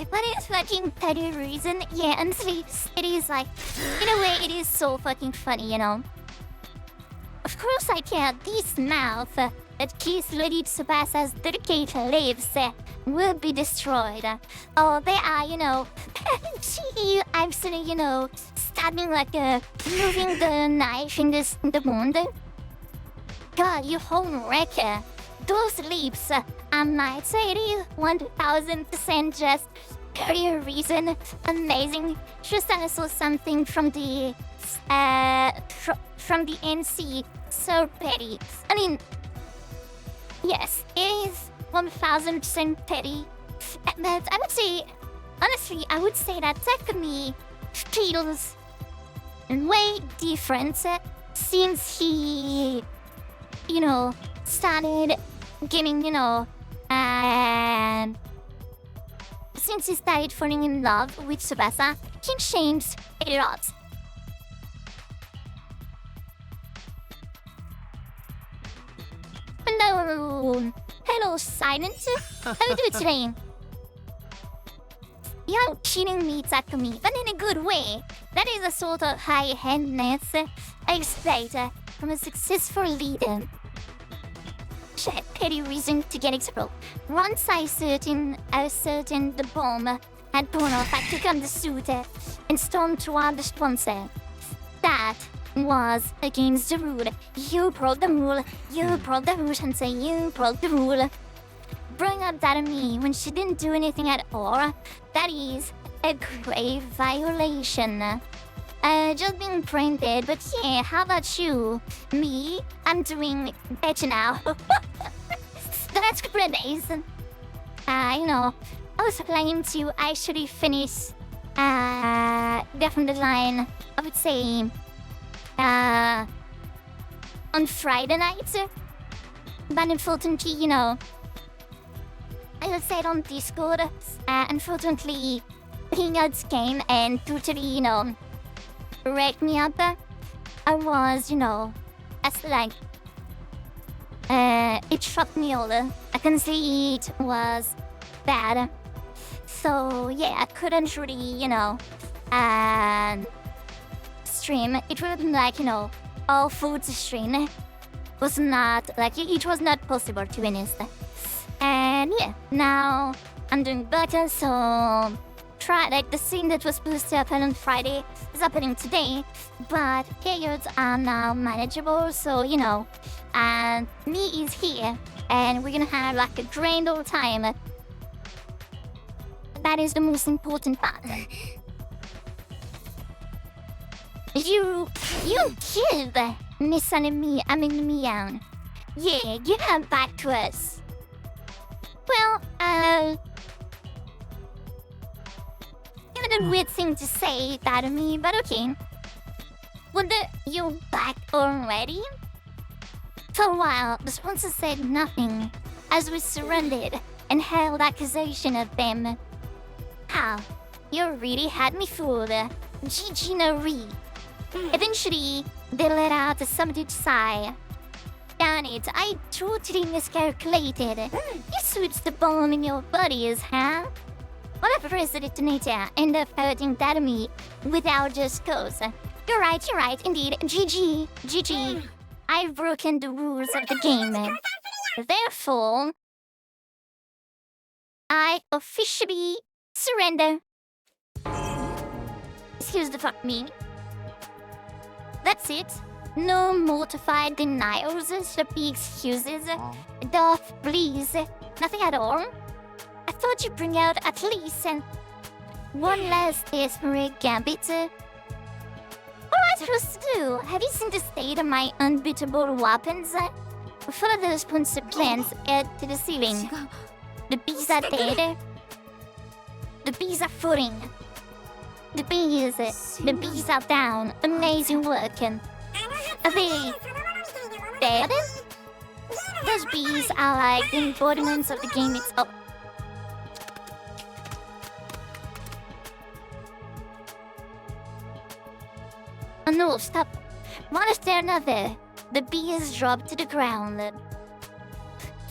What is fucking petty reason? Yeah, and sleeps. It is like, in a way, it is so fucking funny, you know. Of course I care. This mouth that keeps Lady Tsubasa's dedicated lips will be destroyed. Oh, they are, you know, she actually, you know, stabbing like moving the knife in the wound. God, you whole wrecker. Those lips, I might say it is 1000% just career reason. Amazing. Just I saw something from the from the NC. So petty. I mean, yes, it is 1000% petty. But I would say, honestly, I would say that Takumi feels way different since he, you know, started getting, you know, since he started falling in love with Tsubasa, he changed a lot. Hello, Silent. How are you doing today? You're cheating me, Takumi, but in a good way. That is a sort of high-handedness I expect from a successful leader. Petty reason to get exploded. Once I certain the bomb had blown off, I took on the suit and stormed toward the sponsor. That was against the rule. You broke the rule. You broke the rule, and say you broke the rule. Bring up that on me when she didn't do anything at all. That is a grave violation. Just being printed, but yeah, how about you? Me? I'm doing better now. The last couple of days, you know, I was planning to actually finish the line, I would say, on Friday night. But unfortunately, you know, I said on Discord, unfortunately, Hangout came and totally, you know, wrecked me up. I was, you know, as like, it shocked me all. I can see it was bad. So yeah, I couldn't really, you know, stream. It would have been like, you know, all food stream. Was not like it was not possible, to be honest. And yeah, now I'm doing better, so try like the scene that was supposed to happen on Friday is happening today, but periods are now manageable, so you know, and me is here, and we're gonna have like a grand old time. That is the most important part. You killed Miss Enemy, I mean Meow. Yeah, give her back to us. Well, kind of a weird thing to say, that of me, but okay. Would you back already? For a while, the sponsor said nothing, as we surrendered and held accusation of them. How? You really had me fooled. GG no re. Eventually, they let out a subdued sigh. Darn it, I totally miscalculated. You switched the bomb in your bodies, huh? When I pressed the detonator, ended up hurting Dadamy without just cause. You're right, indeed. GG. I've broken the rules of the game. Therefore, I officially surrender. Excuse the fuck me. That's it. No mortified denials, sloppy excuses. Doff, please. Nothing at all. I thought you'd bring out at least one last desperate gambit. What am I supposed to do? Have you seen the state of my unbeatable weapons? Full of those points of plants add to the ceiling. The bees are dead. The bees are footing. The bees are down. Amazing work. Are they dead? Those bees are like the embodiments of the game itself. Oh no, stop. One after another, the bees dropped to the ground.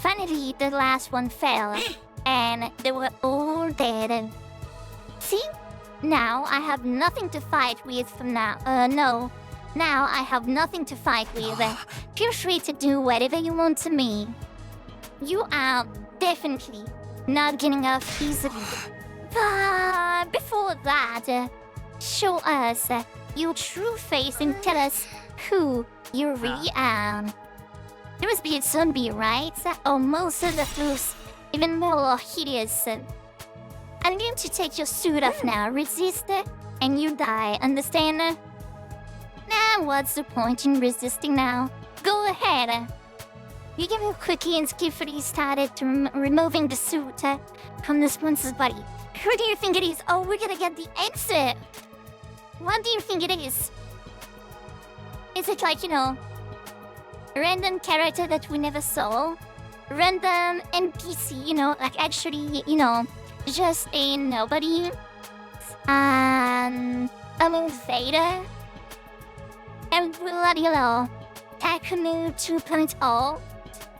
Finally, the last one fell, and they were all dead. See? Now I have nothing to fight with from now. No. Now I have nothing to fight with. Feel free to do whatever you want to me. You are definitely not getting off easily. But before that, show us your true face and tell us who you really are. There must be a zombie, right? Or most of the fools even more hideous. I'm going to take your suit off now. Resist, and you die. Understand? Now, what's the point in resisting now? Go ahead. You give me a quickie and skillfully started to removing the suit from the sponsor's body. Who do you think it is? Oh, we're gonna get the answer. What do you think it is? Is it like, a random character that we never saw? Random NPC, like actually, just a nobody? An invader? And blood yellow. Takumi 2.0.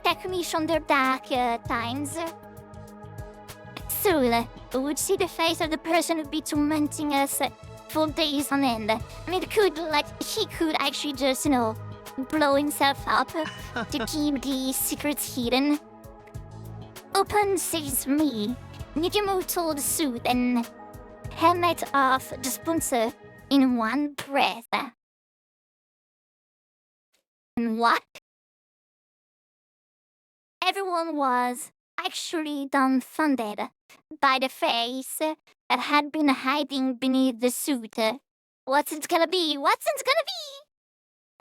Takumi from the dark times. Soul, would see the face of the person who'd be tormenting us for days on end. I mean, he could actually just, blow himself up to keep the secrets hidden. Open sesame. Nijimu told the suit and helmet off the sponsor in one breath. And what? Everyone was actually dumbfounded by the face that had been hiding beneath the suit. What's it gonna be?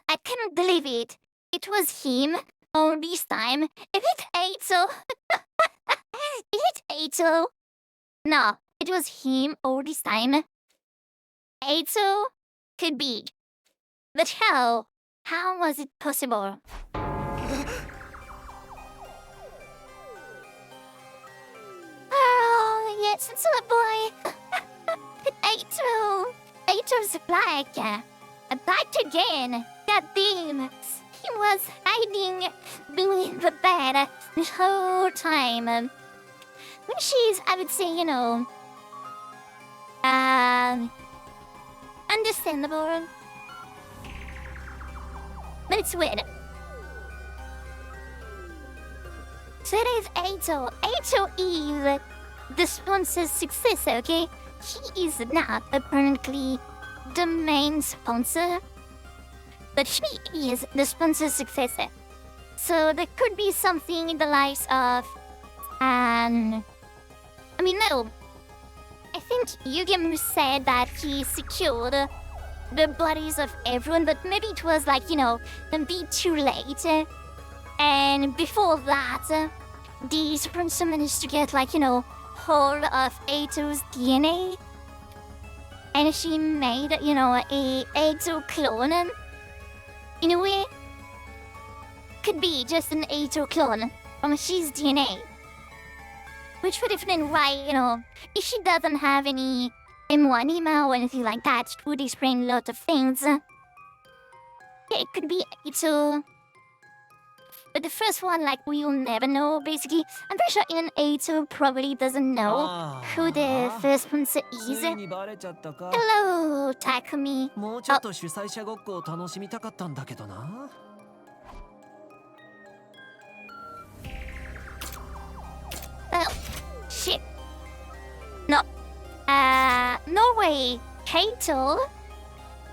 I couldn't believe it. It was him. Oh, this time. Is it Eito? Is it Eito? No, it was him all this time. Eito? Could be. But how? How was it possible? Oh, yes, it's a boy. Eito. Eito's black. Back again. God damn. He was hiding beneath the bed this whole time. Which is, I would say, understandable. But it's weird. So it is Eito. Eito is the sponsor's successor, okay? He is not apparently the main sponsor, but he is the sponsor's successor. So there could be something in the likes of, no. I think Yugemu said that he secured the bodies of everyone, but maybe it was like, a bit too late. And before that, the sponsor managed to get hold of Eito's DNA. And she made, a Eito clone. In a way. could be just an Eito clone from his DNA. Which would explain why, if she doesn't have any M1 email or anything like that, it would explain a lot of things. Yeah, it could be Eito. But the first one, we'll never know, basically. I'm pretty sure even Eito probably doesn't know who the first sponsor is. ついにバレちゃったか。 Hello, Takumi. もうちょっと主催者ごっこを楽しみたかったんだけどな。Oh, shit. No. No way. Eito?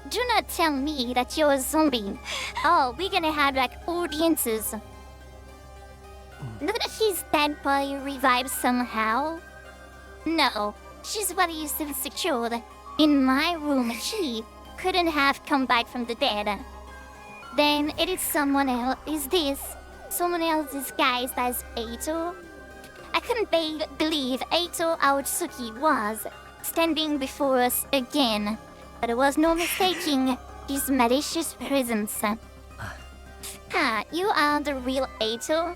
Do not tell me that you're a zombie. Oh, we're gonna have, audiences. Look at his dead body revived somehow. No, she's body is still secured. In my room, he couldn't have come back from the dead. Then it is someone else. Is this someone else disguised as Eito? I couldn't believe Eito Aotsuki was standing before us again. But there was no mistaking his malicious presence. You are the real Eito?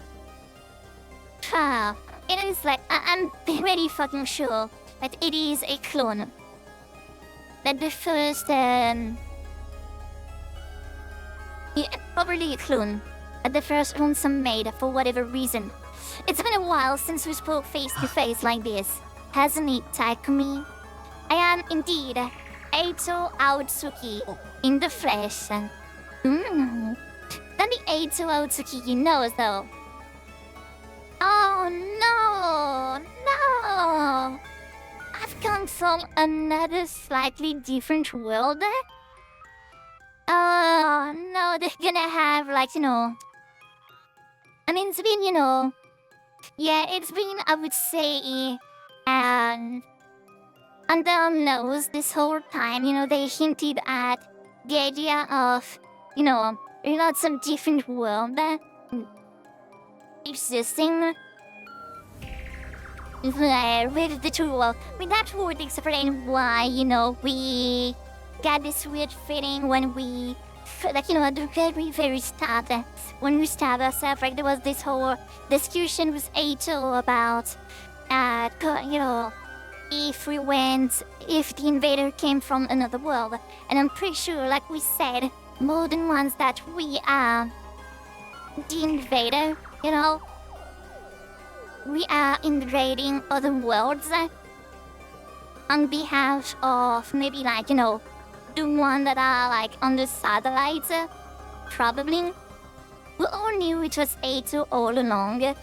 It is I'm very fucking sure that it is a clone. That the first, yeah, probably a clone. That the first ransom made for whatever reason. It's been a while since we spoke face to face like this, hasn't it, Takumi? I am indeed Eito Aotsuki in the flesh. Not the Eito Aotsuki you know, though. Oh no! I've come from another slightly different world. Oh no, they're gonna have I mean, it's been, yeah, it's been, I would say, under our nose this whole time. They hinted at the idea of, lots of different worlds existing. With the two world. I mean, that would explain why, we got this weird feeling when we, at the very, very start, when we started ourselves, there was this whole discussion with Eito about, if the invader came from another world. And I'm pretty sure, like we said more than once, that we are the invader, We are invading other worlds on behalf of maybe the one that are on the satellites, probably. We all knew it was Eito all along. Yes,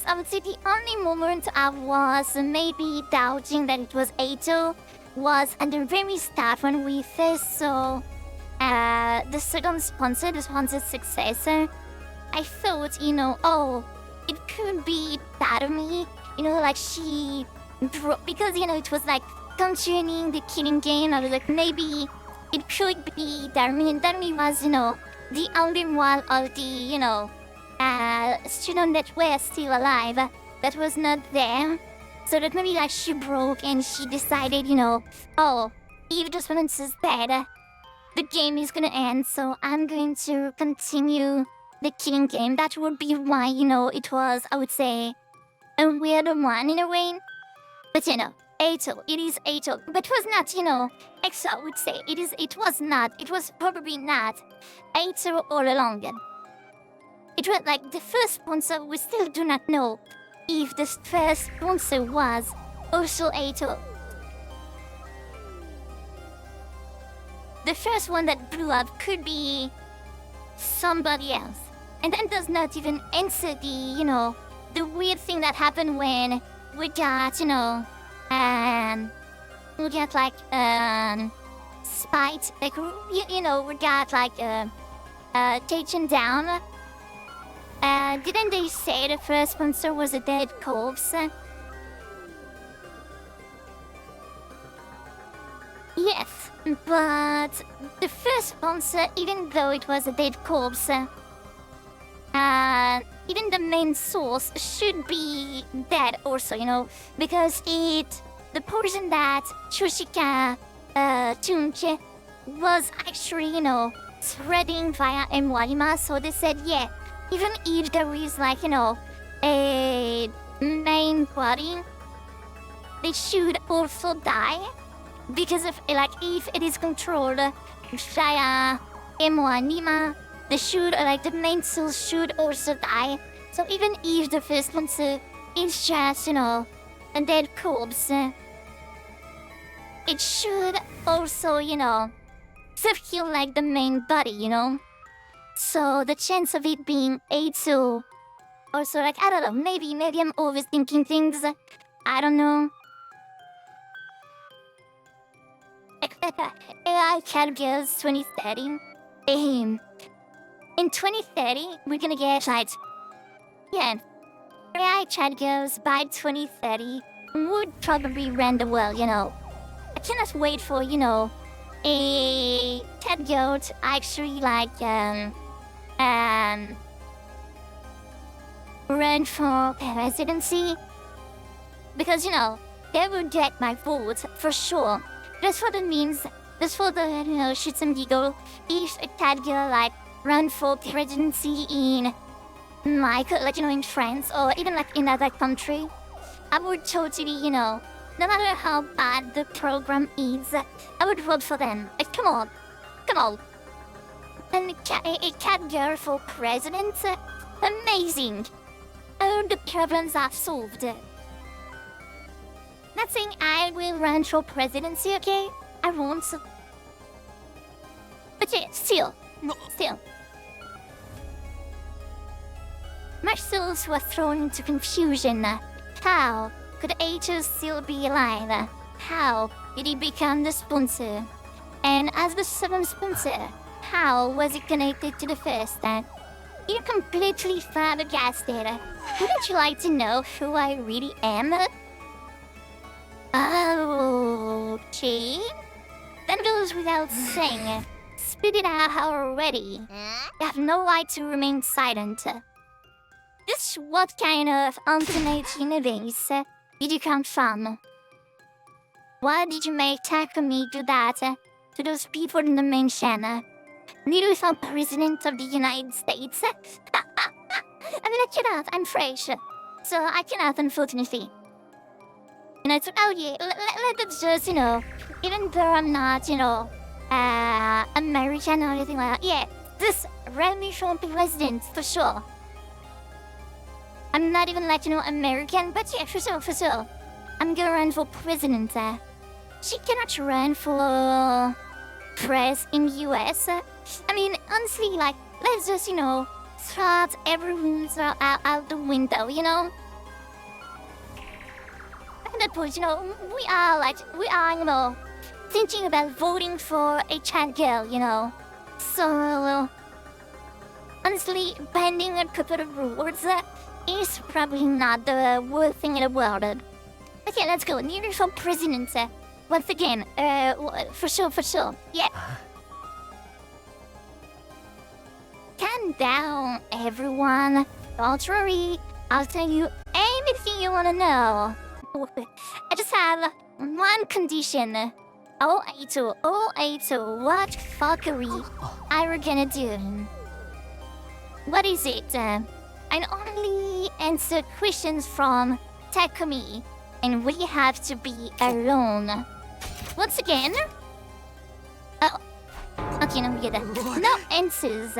I would say the only moment I was maybe doubting that it was Eito was at the very start when we first saw the second sponsor, the sponsor's successor. I thought, it could be Darumi, she broke, because, it was concerning the killing game. I was like, maybe it could be Darumi, and Darumi was, the only one of the, students that were still alive that was not there. So that maybe she broke and she decided, oh, if the sponsor is dead, the game is gonna end, so I'm going to continue the killing game. That would be why, it was, I would say, a weird one in a way. But, Eito, it is Eito. But it was not, Exo, I would say. It was probably not Eito all along. It was the first sponsor, we still do not know if the first sponsor was also Eito. The first one that blew up could be somebody else. And that does not even answer the weird thing that happened when we got, spite, we got, taken down. Didn't they say the first sponsor was a dead corpse? Yes, but the first sponsor, even though it was a dead corpse, even the main source should be dead also, because the person that Chushika Tunche was actually, spreading via Mwalima, so they said, yeah, even if there is like, a main body, they should also die. Because of, like, if it is controlled via Mwalima, the main soul should also die. So even if the first one is just, a dead corpse, it should also, feel like the main body, So the chance of it being Eito, also like, I don't know, maybe I'm overthinking things. I don't know. AI Cat Girls 2030. In 2030, we're gonna get like, yeah, AI Chat Girls by 2030 would probably run the world, I cannot wait for, a cat girl to actually like run for presidency, because they would get my vote for sure. That's what it means. That's for the shits and giggle. If a cat girl like run for presidency in in France or even like in other country, I would totally no matter how bad the program is, I would vote for them. Like, come on. And a cat girl for president, amazing. All the problems are solved. Not saying I will run for presidency, okay? I won't. But yeah, still. My souls were thrown into confusion. How could Eito still be alive? How did he become the sponsor? And as the seventh sponsor, how was it connected to the first? You're completely flabbergasted. Wouldn't you like to know who I really am? Okay. That goes without saying. Spit it out already. You have no right to remain silent. Just what kind of alternate universe did you come from? Why did you make Takumi do that to those people in the mansion? Neither is a president of the United States. I mean, I cannot. I'm French, so I cannot, unfortunately. It's oh yeah, let's just even though I'm not American or anything like that. Yeah, this revolution president for sure. I'm not even like American, but yeah, for sure. I'm gonna run for president. She cannot run for press in US. I mean, honestly, like, let's just throw out every rules out the window, At that point, we are thinking about voting for a chat girl, So, honestly, bending a couple of rules is probably not the worst thing in the world. Okay, let's go. Near for president. Once again, for sure. Yeah. Calm down, everyone. Don't worry. I'll tell you anything you want to know. I just have one condition. Oh, Eito, what fuckery are you gonna do? What is it? I only answer questions from Takumi, and we have to be alone. Once again? Oh, okay, no, no answers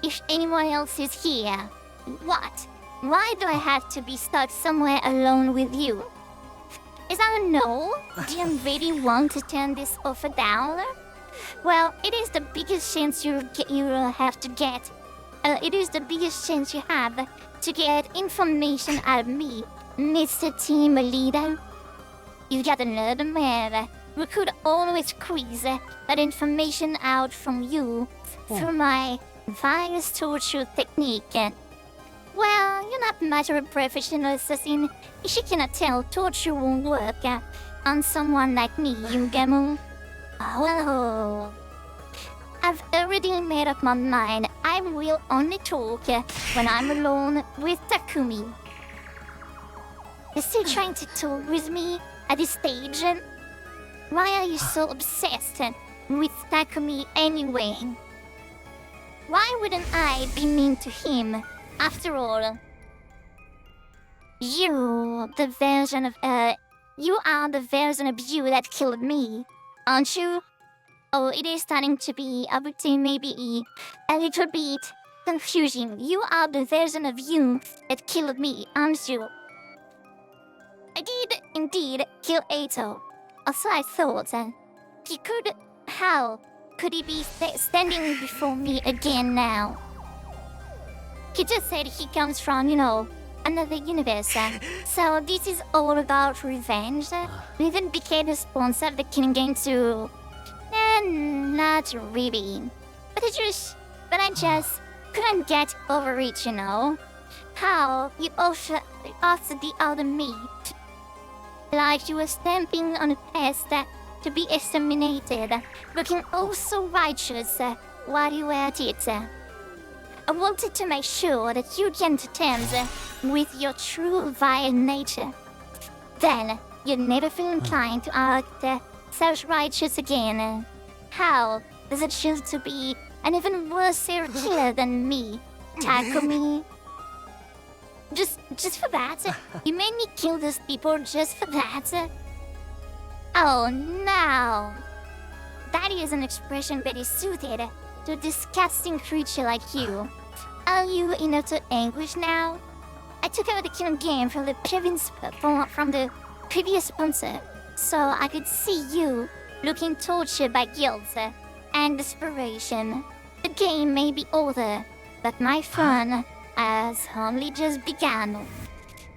if anyone else is here. What? Why do I have to be stuck somewhere alone with you? Is that a no? Do you really want to turn this offer down? Well, it is the biggest chance you have to get. It is the biggest chance you have to get information out of me, Mr. Team Leader. You got another man who could always squeeze that information out from you through my virus torture technique. Well, you're not much of a professional assassin. She cannot tell torture won't work on someone like me, Yugamu. Well, I've already made up my mind. I will only talk when I'm alone with Takumi. You're still trying to talk with me at this stage? Why are you so obsessed with Takumi anyway? Why wouldn't I be mean to him? After all, you are the version of you that killed me, aren't you? Oh, it is starting to be, I would say maybe a little bit confusing. You are the version of you that killed me, aren't you? I did indeed kill Eito. Also, I thought he could. How could he be standing before me again now? He just said he comes from, another universe. So this is all about revenge. We even became the sponsor of the killing game too. Not really. But I just couldn't get over it, How you offered the other meat. Like you were stamping on a test to be exterminated, looking oh so righteous while you were at it. I wanted to make sure that you came to terms with your true vile nature. Then you'd never feel inclined to act self-righteous again. How does it feel to be an even worse serial killer than me? Tackle me? Just for that? You made me kill those people just for that? Oh no! That is an expression very suited to a disgusting creature like you. Are you in utter anguish now? I took over the killing game from the previous sponsor, so I could see you looking tortured by guilt and desperation. The game may be over, but my fun has only just begun.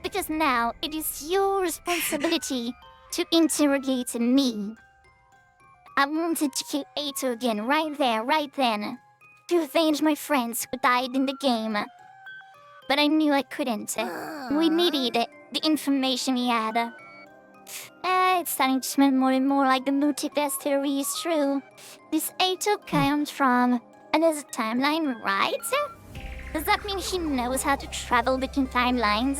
Because now it is your responsibility to interrogate me. I wanted to kill Eito again right there, right then, to avenge my friends who died in the game. But I knew I couldn't. We needed the information we had. It's starting to smell more and more like the multiverse theory is true. This Eito comes from another timeline, right? Does that mean he knows how to travel between timelines?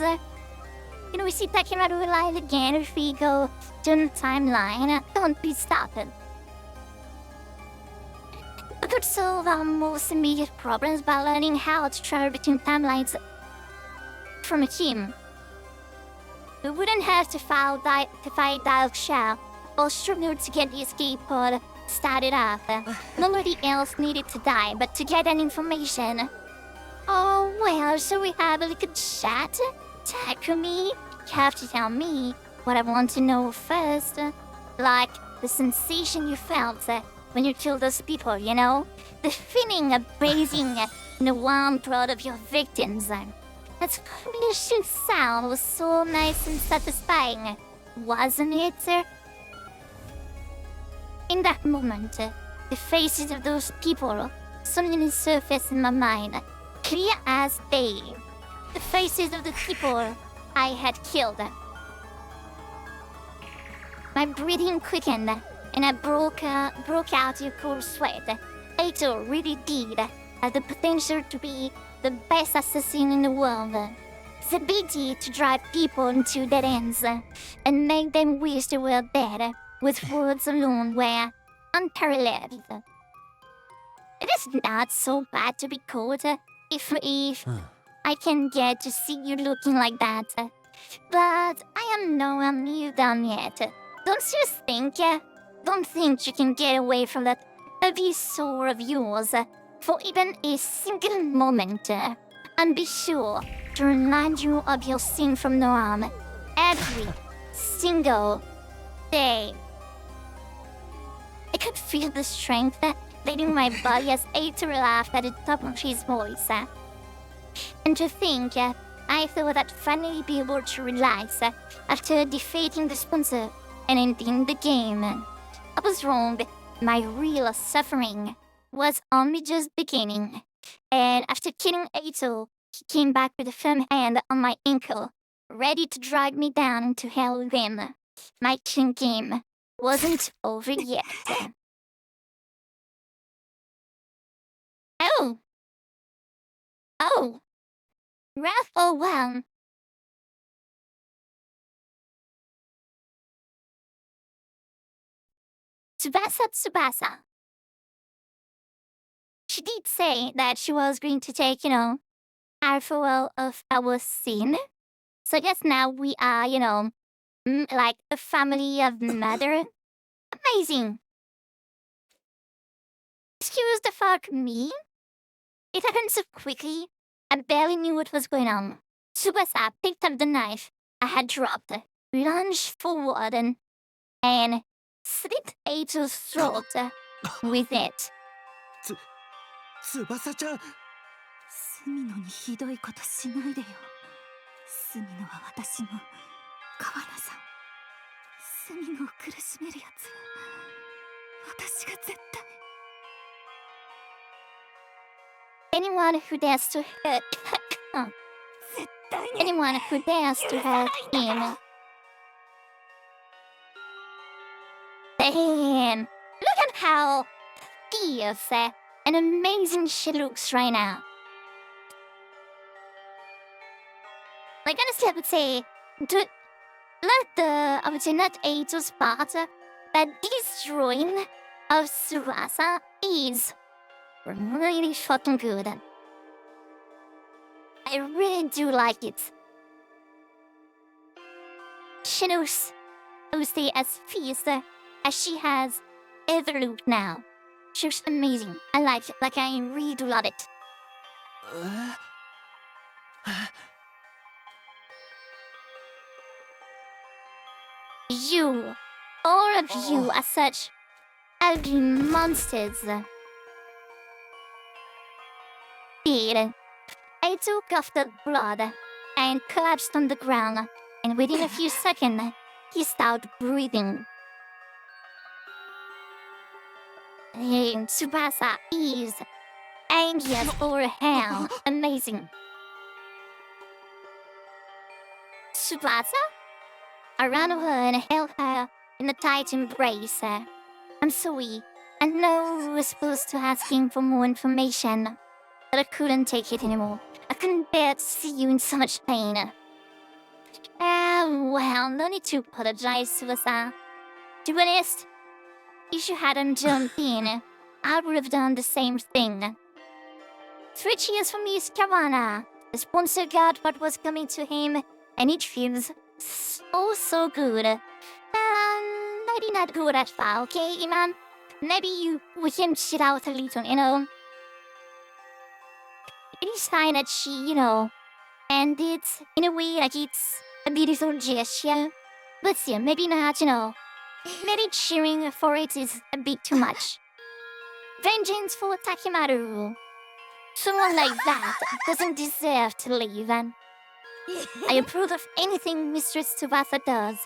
We see Takimaru alive again if we go to a timeline. Don't be stopped. We could solve our most immediate problems by learning how to travel between timelines from him. We wouldn't have to fight Dial Shell or struggle to get the escape pod started up. Nobody else needed to die, but to get that information. Oh well, shall we have a little chat? Tackle me? You have to tell me what I want to know first. Like the sensation you felt when you killed those people, The feeling of bathing in the warm blood of your victims. That splishing sound was so nice and satisfying, wasn't it? In that moment, the faces of those people suddenly surfaced in my mind, clear as day. The faces of the people I had killed. My breathing quickened, and I broke out in cold sweat. Eito really did have the potential to be the best assassin in the world. His ability to drive people into dead ends and make them wish they were dead with words alone were unparalleled. It is not so bad to be caught if I can get to see you looking like that. But I am nowhere near done yet. Don't you think? Don't think you can get away from that abyss soul of yours for even a single moment. And be sure to remind you of your sin from now on every single day. I could feel the strength leading my body as Eito laughed at the top of his voice. And to think, I thought I'd finally be able to relax after defeating the sponsor and ending the game. I was wrong. My real suffering was only just beginning. And after killing Eito, he came back with a firm hand on my ankle, ready to drag me down into hell with him. My killing game wasn't over yet. Oh! Ralph, oh well. Tsubasa. she did say that she was going to take, our farewell of our scene. So yes, now we are, like a family of mother. Amazing. Excuse the fuck me? It happened so quickly, I barely knew what was going on. Tsubasa picked up the knife I had dropped, lunged forward, and slit Eito's throat with it. 翼ちゃん。スミノにひどいことしないでよ。スミノは私の川名さん。スミノを苦しめるやつは私が絶対。Anyone who dares to hurt anyone who dares to hurt him. Damn, look at how fierce and amazing she looks right now. Like honestly, I would say, I would say not Eito's part, but destroying of Tsubasa is really fucking good. I really do like it. She looks, I would say, as fierce as she has ever looked now. She looks amazing. I like it. Like, I really do love it. You, all of you are such ugly monsters. Did. I took off the blood and collapsed on the ground, and within a few seconds, he stopped breathing. And Tsubasa is angry as all hell. Amazing. Tsubasa? I ran over and held her in a tight embrace. I'm sorry. I know we were supposed to ask him for more information, but I couldn't take it anymore. I couldn't bear to see you in so much pain. Well, no need to apologize, Tsubasa. To be honest, if you hadn't jumped in, I would have done the same thing. 3 cheers for Miss Kawana. The sponsor got what was coming to him, and it feels so good. Maybe not good at far, okay, Iman? Maybe we can chill out a little, It is fine that she, ended in a way like it's a beautiful gesture. But still, maybe not, maybe cheering for it is a bit too much. Vengeance for Takimaru. Someone like that doesn't deserve to live. I approve of anything Mistress Tsubasa does.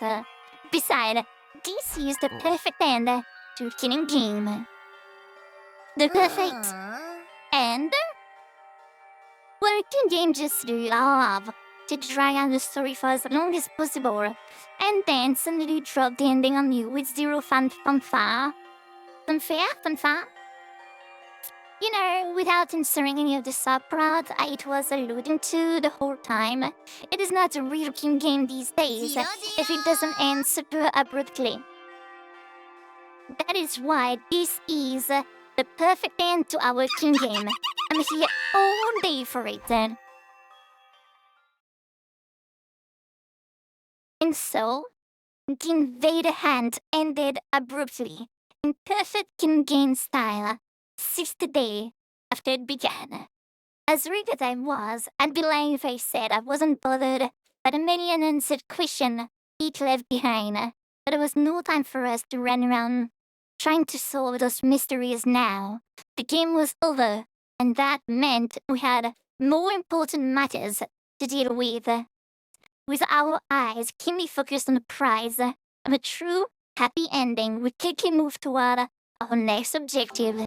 Besides, this is the perfect end to Killing Game. The perfect end? Well, Killing Game just love to drag out the story for as long as possible, and then suddenly drop the ending on you with zero fanfare. Fanfare? Without inserting any of the subplot it was alluding to the whole time, it is not a real Killing Game these days if it doesn't end super abruptly. That is why this is the perfect end to our Killing Game. I'm here all day for it then. And so, the Invader Hand ended abruptly, in perfect Killing Game style, 6th day after it began. As rude as I was, I'd be lying if I said I wasn't bothered by the many unanswered questions it left behind. But there was no time for us to run around trying to solve those mysteries now. The game was over, and that meant we had more important matters to deal with. With our eyes keenly focused on the prize of a true, happy ending, we quickly moved toward our next objective.